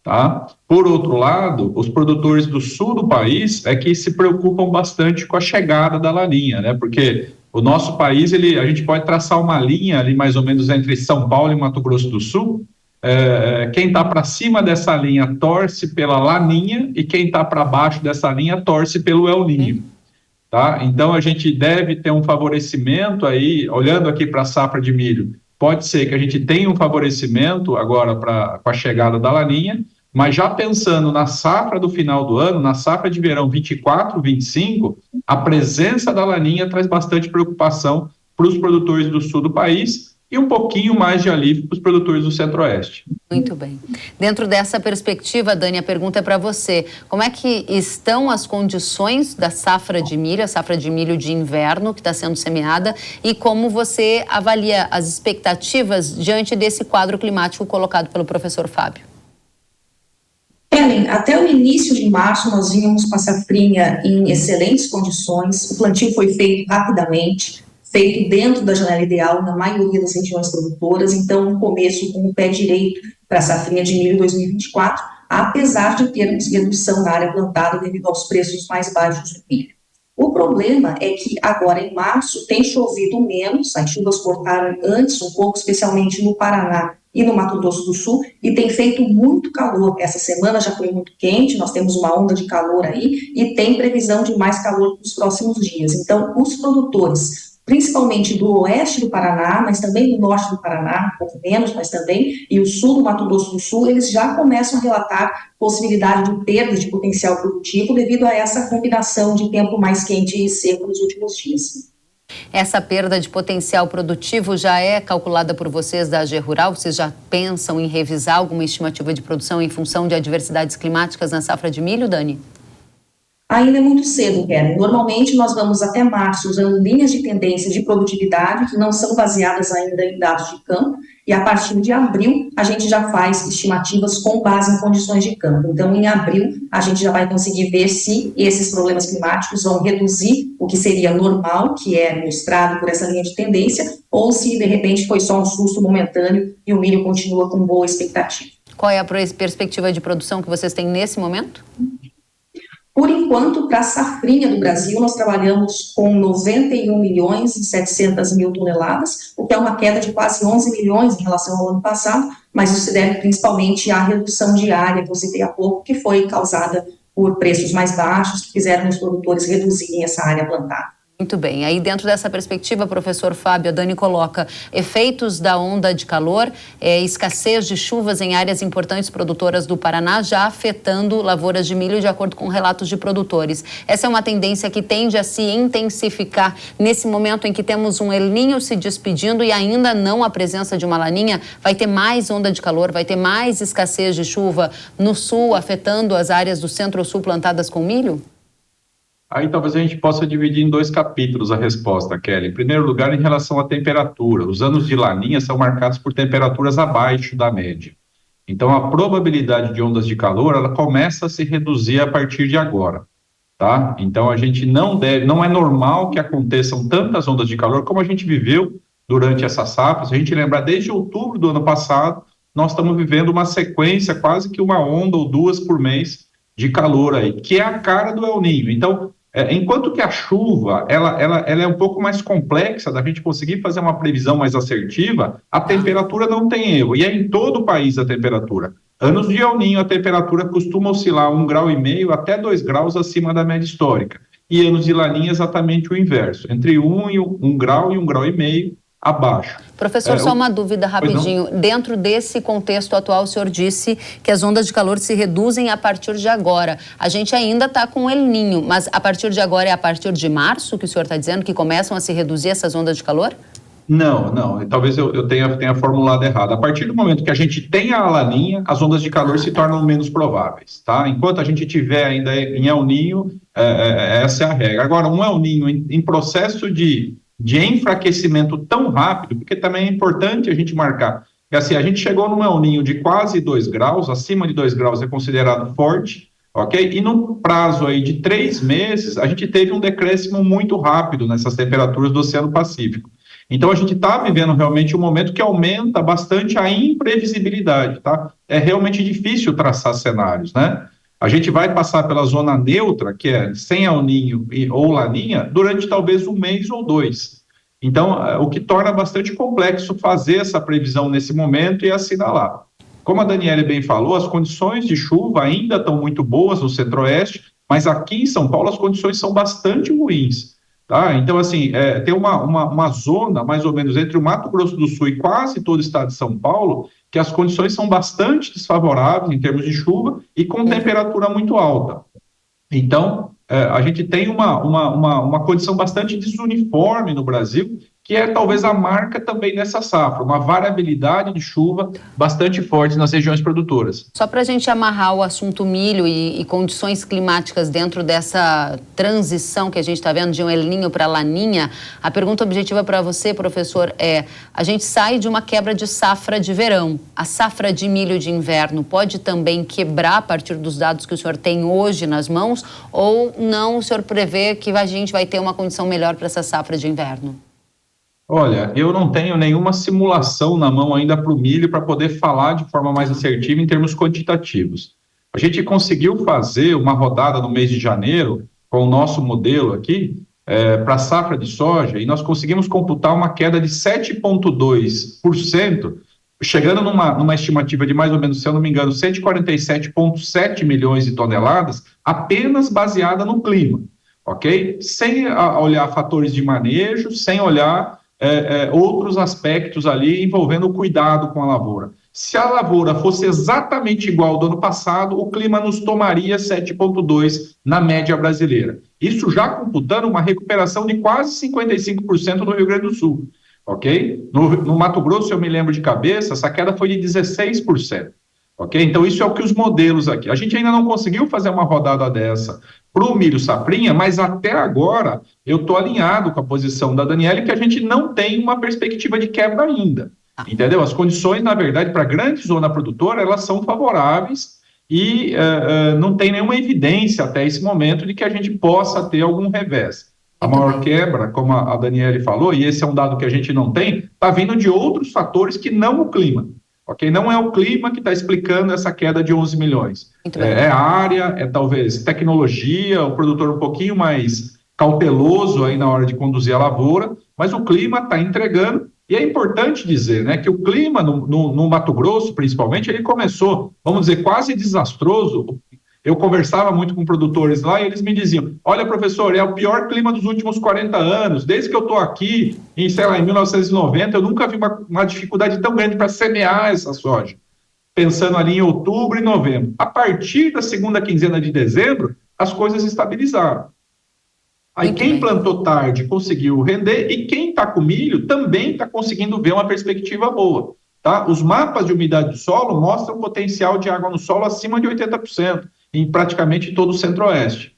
Tá? Por outro lado, os produtores do sul do país é que se preocupam bastante com a chegada da laninha, né? Porque o nosso país, a gente pode traçar uma linha ali mais ou menos entre São Paulo e Mato Grosso do Sul. Quem está para cima dessa linha torce pela laninha e quem está para baixo dessa linha torce pelo El Niño. Tá? Então, a gente deve ter um favorecimento aí, olhando aqui para a safra de milho, pode ser que a gente tenha um favorecimento agora com a chegada da laninha, mas já pensando na safra do final do ano, na safra de verão 24, 25, a presença da laninha traz bastante preocupação para os produtores do sul do país e um pouquinho mais de alívio para os produtores do centro-oeste.
Muito bem. Dentro dessa perspectiva, Dani, a pergunta é para você. Como é que estão as condições da safra de milho, a safra de milho de inverno que está sendo semeada, e como você avalia as expectativas diante desse quadro climático colocado pelo professor Fábio?
Ellen, até o início de março nós vínhamos com a safrinha em excelentes condições, o plantio foi feito rapidamente, feito dentro da janela ideal na maioria das regiões produtoras, então um começo com o pé direito para a safrinha de milho 2024, apesar de termos redução na área plantada devido aos preços mais baixos do milho. O problema é que agora em março tem chovido menos, as chuvas cortaram antes um pouco, especialmente no Paraná e no Mato Grosso do Sul, e tem feito muito calor. Essa semana já foi muito quente, nós temos uma onda de calor aí, e tem previsão de mais calor nos próximos dias. Então, os produtores, principalmente do oeste do Paraná, mas também do norte do Paraná, um pouco menos, mas também, e o sul do Mato Grosso do Sul, eles já começam a relatar possibilidade de perda de potencial produtivo devido a essa combinação de tempo mais quente e seco nos últimos dias.
Essa perda de potencial produtivo já é calculada por vocês da AG Rural? Vocês já pensam em revisar alguma estimativa de produção em função de adversidades climáticas na safra de milho, Dani?
Ainda é muito cedo, Karen. Normalmente nós vamos até março usando linhas de tendência de produtividade que não são baseadas ainda em dados de campo, e a partir de abril a gente já faz estimativas com base em condições de campo. Então, em abril, a gente já vai conseguir ver se esses problemas climáticos vão reduzir o que seria normal, que é mostrado por essa linha de tendência, ou se, de repente, foi só um susto momentâneo e o milho continua com boa expectativa.
Qual é a perspectiva de produção que vocês têm nesse momento?
Por enquanto, para a safrinha do Brasil, nós trabalhamos com 91 milhões e 700 mil toneladas, o que é uma queda de quase 11 milhões em relação ao ano passado, mas isso se deve principalmente à redução de área que eu citei há pouco, que foi causada por preços mais baixos, que fizeram os produtores reduzirem essa área plantada.
Muito bem. Aí dentro dessa perspectiva, professor Fábio, a Dani coloca efeitos da onda de calor, escassez de chuvas em áreas importantes produtoras do Paraná, já afetando lavouras de milho, de acordo com relatos de produtores. Essa é uma tendência que tende a se intensificar nesse momento em que temos um El Niño se despedindo e ainda não a presença de uma laninha. Vai ter mais onda de calor, vai ter mais escassez de chuva no sul, afetando as áreas do centro-sul plantadas com milho?
Aí talvez a gente possa dividir em 2 capítulos a resposta, Kelly. Em primeiro lugar, em relação à temperatura. Os anos de laninha são marcados por temperaturas abaixo da média. Então, a probabilidade de ondas de calor, ela começa a se reduzir a partir de agora, tá? Então, a gente não é normal que aconteçam tantas ondas de calor como a gente viveu durante essa safra. Se a gente lembrar, desde outubro do ano passado, nós estamos vivendo uma sequência, quase que uma onda ou 2 por mês de calor aí, que é a cara do El Niño. Então, Enquanto que a chuva, ela é um pouco mais complexa da gente conseguir fazer uma previsão mais assertiva, a temperatura não tem erro, e é em todo o país a temperatura. Anos de El Niño, a temperatura costuma oscilar 1,5 graus até 2 graus acima da média histórica, e anos de Laninha exatamente o inverso, entre 1 grau e 1,5 graus abaixo.
Professor, só uma dúvida rapidinho. Dentro desse contexto atual, o senhor disse que as ondas de calor se reduzem a partir de agora. A gente ainda está com El Niño, mas a partir de agora é a partir de março que o senhor está dizendo que começam a se reduzir essas ondas de calor?
Não, talvez eu tenha formulado errado. A partir do momento que a gente tem a Laninha, as ondas de calor se tornam menos prováveis, tá? Enquanto a gente tiver ainda em El Niño, essa é a regra. Agora, um El Niño em processo de enfraquecimento tão rápido, porque também é importante a gente marcar que assim, a gente chegou num El Niño de quase 2 graus, acima de 2 graus é considerado forte, ok? E num prazo aí de 3 meses, a gente teve um decréscimo muito rápido nessas temperaturas do Oceano Pacífico. Então, a gente está vivendo realmente um momento que aumenta bastante a imprevisibilidade, tá? É realmente difícil traçar cenários, né? A gente vai passar pela zona neutra, que é sem El Niño ou Laninha, durante talvez 1 mês ou 2. Então, o que torna bastante complexo fazer essa previsão nesse momento e assinalar. Como a Daniele bem falou, as condições de chuva ainda estão muito boas no centro-oeste, mas aqui em São Paulo as condições são bastante ruins. Tá? Então, assim, tem uma zona, mais ou menos, entre o Mato Grosso do Sul e quase todo o estado de São Paulo, que as condições são bastante desfavoráveis em termos de chuva e com temperatura muito alta. Então, a gente tem uma condição bastante desuniforme no Brasil, que é talvez a marca também dessa safra, uma variabilidade de chuva bastante forte nas regiões produtoras.
Só para a gente amarrar o assunto milho e condições climáticas dentro dessa transição que a gente está vendo de um El Niño para Laninha, a pergunta objetiva para você, professor, a gente sai de uma quebra de safra de verão. A safra de milho de inverno pode também quebrar a partir dos dados que o senhor tem hoje nas mãos, ou não, o senhor prevê que a gente vai ter uma condição melhor para essa safra de inverno?
Olha, eu não tenho nenhuma simulação na mão ainda para o milho para poder falar de forma mais assertiva em termos quantitativos. A gente conseguiu fazer uma rodada no mês de janeiro com o nosso modelo aqui para a safra de soja e nós conseguimos computar uma queda de 7,2%, chegando numa estimativa de mais ou menos, se eu não me engano, 147,7 milhões de toneladas, apenas baseada no clima, ok? Sem olhar fatores de manejo, sem olhar outros aspectos ali envolvendo o cuidado com a lavoura. Se a lavoura fosse exatamente igual ao do ano passado, o clima nos tomaria 7,2 na média brasileira. Isso já computando uma recuperação de quase 55% no Rio Grande do Sul, ok? No Mato Grosso, eu me lembro de cabeça, essa queda foi de 16%. Ok? Então, isso é o que os modelos aqui. A gente ainda não conseguiu fazer uma rodada dessa para o milho safrinha, mas até agora eu estou alinhado com a posição da Daniele que a gente não tem uma perspectiva de quebra ainda. Entendeu? As condições, na verdade, para a grande zona produtora, elas são favoráveis e não tem nenhuma evidência até esse momento de que a gente possa ter algum revés. A maior quebra, como a Daniele falou, e esse é um dado que a gente não tem, está vindo de outros fatores que não o clima. Okay? Não é o clima que está explicando essa queda de 11 milhões. É a área, talvez tecnologia, o produtor um pouquinho mais cauteloso aí na hora de conduzir a lavoura, mas o clima está entregando. E é importante dizer, né, que o clima no Mato Grosso, principalmente, ele começou, vamos dizer, quase desastroso. Eu conversava muito com produtores lá e eles me diziam, olha, professor, é o pior clima dos últimos 40 anos, desde que eu estou aqui, em 1990, eu nunca vi uma dificuldade tão grande para semear essa soja, pensando ali em outubro e novembro. A partir da segunda quinzena de dezembro, as coisas estabilizaram. Aí quem plantou tarde conseguiu render e quem está com milho também está conseguindo ver uma perspectiva boa. Tá? Os mapas de umidade do solo mostram o potencial de água no solo acima de 80%. Em praticamente todo o centro-oeste.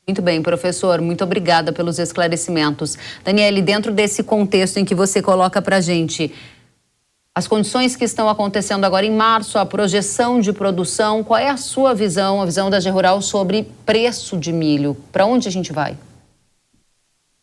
Muito bem, professor, muito obrigada pelos esclarecimentos. Daniele, dentro desse contexto em que você coloca para a gente as condições que estão acontecendo agora em março, a projeção de produção, qual é a sua visão, a visão da G-Rural sobre preço de milho? Para onde a gente vai?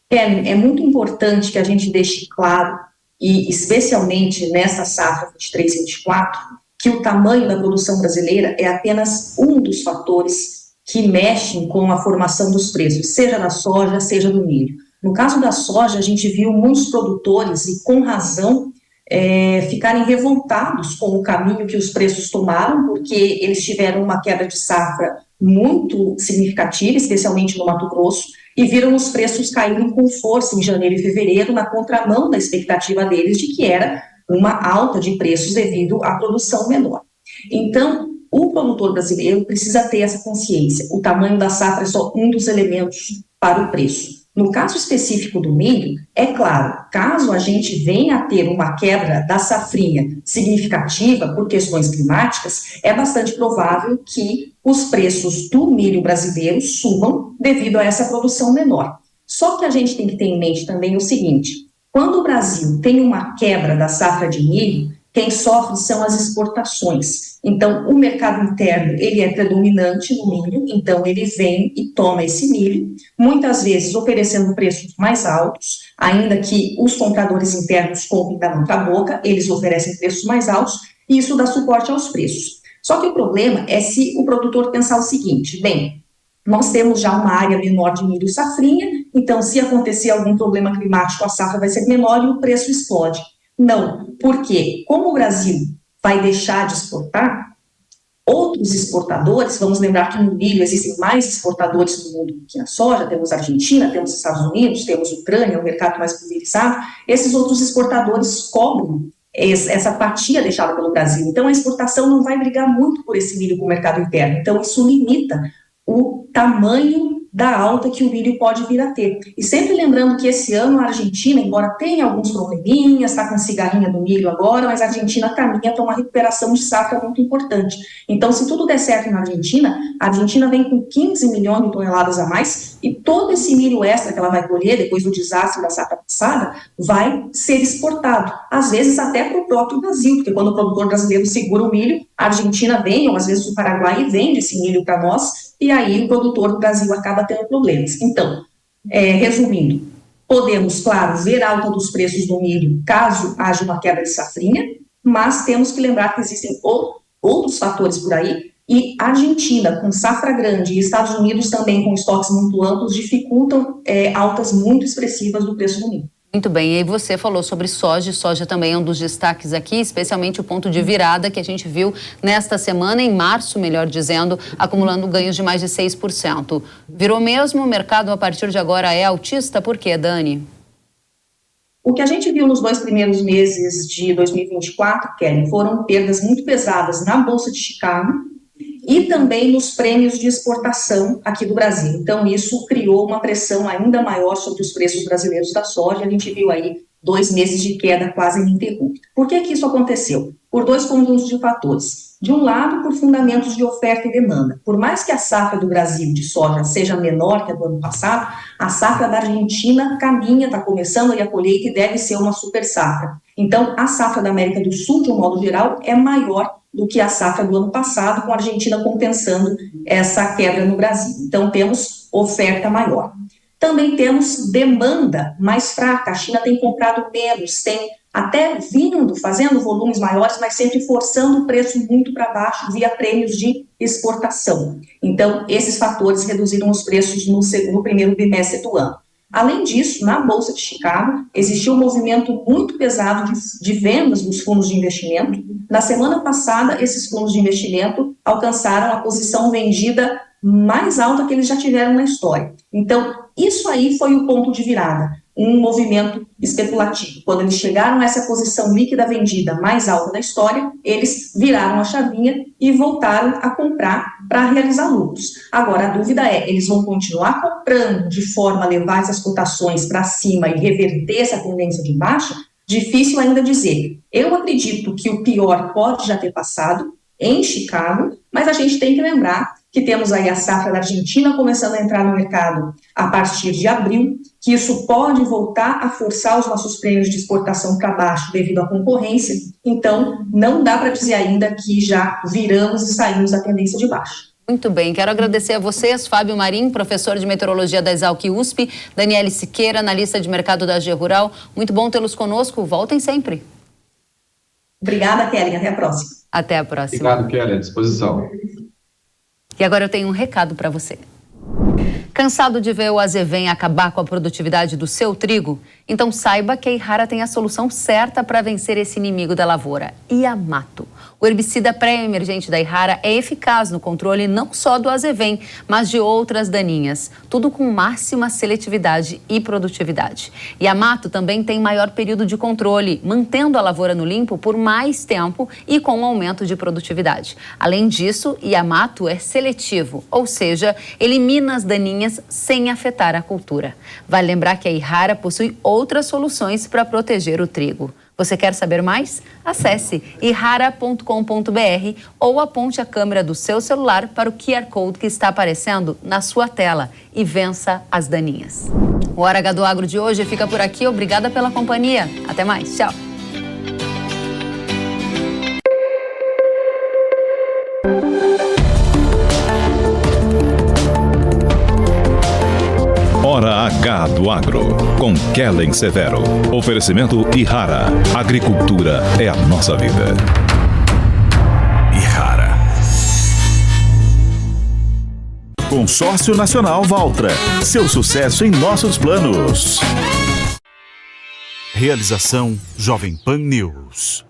É muito importante que a gente deixe claro, e especialmente nessa safra 23-24, que o tamanho da produção brasileira é apenas um dos fatores que mexem com a formação dos preços, seja da soja, seja do milho. No caso da soja, a gente viu muitos produtores, e com razão, ficarem revoltados com o caminho que os preços tomaram, porque eles tiveram uma queda de safra muito significativa, especialmente no Mato Grosso, e viram os preços caírem com força em janeiro e fevereiro, na contramão da expectativa deles de que era uma alta de preços devido à produção menor. Então, o produtor brasileiro precisa ter essa consciência. O tamanho da safra é só um dos elementos para o preço. No caso específico do milho, é claro, caso a gente venha a ter uma quebra da safrinha significativa por questões climáticas, é bastante provável que os preços do milho brasileiro subam devido a essa produção menor. Só que a gente tem que ter em mente também o seguinte: quando o Brasil tem uma quebra da safra de milho, quem sofre são as exportações. Então, o mercado interno, ele é predominante no milho, então ele vem e toma esse milho, muitas vezes oferecendo preços mais altos, ainda que os compradores internos comprem da mão para a boca, eles oferecem preços mais altos, e isso dá suporte aos preços. Só que o problema é se o produtor pensar o seguinte: bem, nós temos já uma área menor de milho safrinha, então se acontecer algum problema climático, a safra vai ser menor e o preço explode. Não, porque como o Brasil vai deixar de exportar, outros exportadores, vamos lembrar que no milho existem mais exportadores no mundo do que na soja, temos a Argentina, temos os Estados Unidos, temos a Ucrânia, um mercado mais pulverizado, esses outros exportadores cobram essa fatia deixada pelo Brasil. Então a exportação não vai brigar muito por esse milho com o mercado interno, então isso limita o tamanho da alta que o milho pode vir a ter. E sempre lembrando que esse ano a Argentina, embora tenha alguns probleminhas, está com cigarrinha do milho agora, mas a Argentina caminha para uma recuperação de safra muito importante. Então, se tudo der certo na Argentina, a Argentina vem com 15 milhões de toneladas a mais, e todo esse milho extra que ela vai colher, depois do desastre da safra passada, vai ser exportado. Às vezes até para o próprio Brasil, porque quando o produtor brasileiro segura o milho, a Argentina vem, ou às vezes o Paraguai, vende esse milho para nós, e aí o produtor do Brasil acaba tendo problemas. Então, resumindo, podemos, claro, ver alta dos preços do milho caso haja uma quebra de safrinha, mas temos que lembrar que existem outros fatores por aí, e a Argentina, com safra grande, e Estados Unidos também com estoques muito amplos, dificultam altas muito expressivas do preço do milho.
Muito bem, e aí você falou sobre soja, soja também é um dos destaques aqui, especialmente o ponto de virada que a gente viu nesta semana, em março, melhor dizendo, acumulando ganhos de mais de 6%. Virou mesmo, o mercado a partir de agora é altista, por quê, Dani?
O que a gente viu nos 2 primeiros meses de 2024, Kelly, foram perdas muito pesadas na Bolsa de Chicago, e também nos prêmios de exportação aqui do Brasil. Então, isso criou uma pressão ainda maior sobre os preços brasileiros da soja. A gente viu aí 2 meses de queda quase ininterrupta. Por que isso aconteceu? Por 2 conjuntos de fatores. De um lado, por fundamentos de oferta e demanda. Por mais que a safra do Brasil de soja seja menor que a do ano passado, a safra da Argentina caminha, está começando aí a colheita e deve ser uma super safra. Então, a safra da América do Sul, de um modo geral, é maior do que a safra do ano passado, com a Argentina compensando essa quebra no Brasil. Então, temos oferta maior. Também temos demanda mais fraca. A China tem comprado menos, tem até vindo, fazendo volumes maiores, mas sempre forçando o preço muito para baixo via prêmios de exportação. Então, esses fatores reduziram os preços no primeiro bimestre do ano. Além disso, na Bolsa de Chicago, existiu um movimento muito pesado de vendas dos fundos de investimento. Na semana passada, esses fundos de investimento alcançaram a posição vendida mais alta que eles já tiveram na história. Então, isso aí foi o ponto de virada, um movimento especulativo. Quando eles chegaram a essa posição líquida vendida mais alta da história, eles viraram a chavinha e voltaram a comprar para realizar lucros. Agora, a dúvida é, eles vão continuar comprando de forma a levar essas cotações para cima e reverter essa tendência de baixa? Difícil ainda dizer. Eu acredito que o pior pode já ter passado em Chicago, mas a gente tem que lembrar que temos aí a safra da Argentina começando a entrar no mercado a partir de abril, que isso pode voltar a forçar os nossos prêmios de exportação para baixo devido à concorrência. Então, não dá para dizer ainda que já viramos e saímos da tendência de baixa.
Muito bem, quero agradecer a vocês, Fábio Marim, professor de meteorologia da Exalc USP, Daniele Siqueira, analista de mercado da AG Rural. Muito bom tê-los conosco, voltem sempre.
Obrigada, Kelly, até a próxima.
Até a próxima.
Obrigado, Kelly, à disposição.
E agora eu tenho um recado para você. Cansado de ver o azevém acabar com a produtividade do seu trigo? Então saiba que a Yara tem a solução certa para vencer esse inimigo da lavoura, Yamato. O herbicida pré-emergente da Yara é eficaz no controle não só do azevém, mas de outras daninhas. Tudo com máxima seletividade e produtividade. Yamato também tem maior período de controle, mantendo a lavoura no limpo por mais tempo e com um aumento de produtividade. Além disso, Yamato é seletivo, ou seja, elimina as daninhas sem afetar a cultura. Vale lembrar que a Yara possui outras soluções para proteger o trigo. Você quer saber mais? Acesse yara.com.br ou aponte a câmera do seu celular para o QR Code que está aparecendo na sua tela e vença as daninhas. O Hora H do Agro de hoje fica por aqui. Obrigada pela companhia. Até mais. Tchau.
Hora H do Agro, com Kellen Severo. Oferecimento Yara. Agricultura é a nossa vida. Yara. Consórcio Nacional Valtra. Seu sucesso em nossos planos. Realização Jovem Pan News.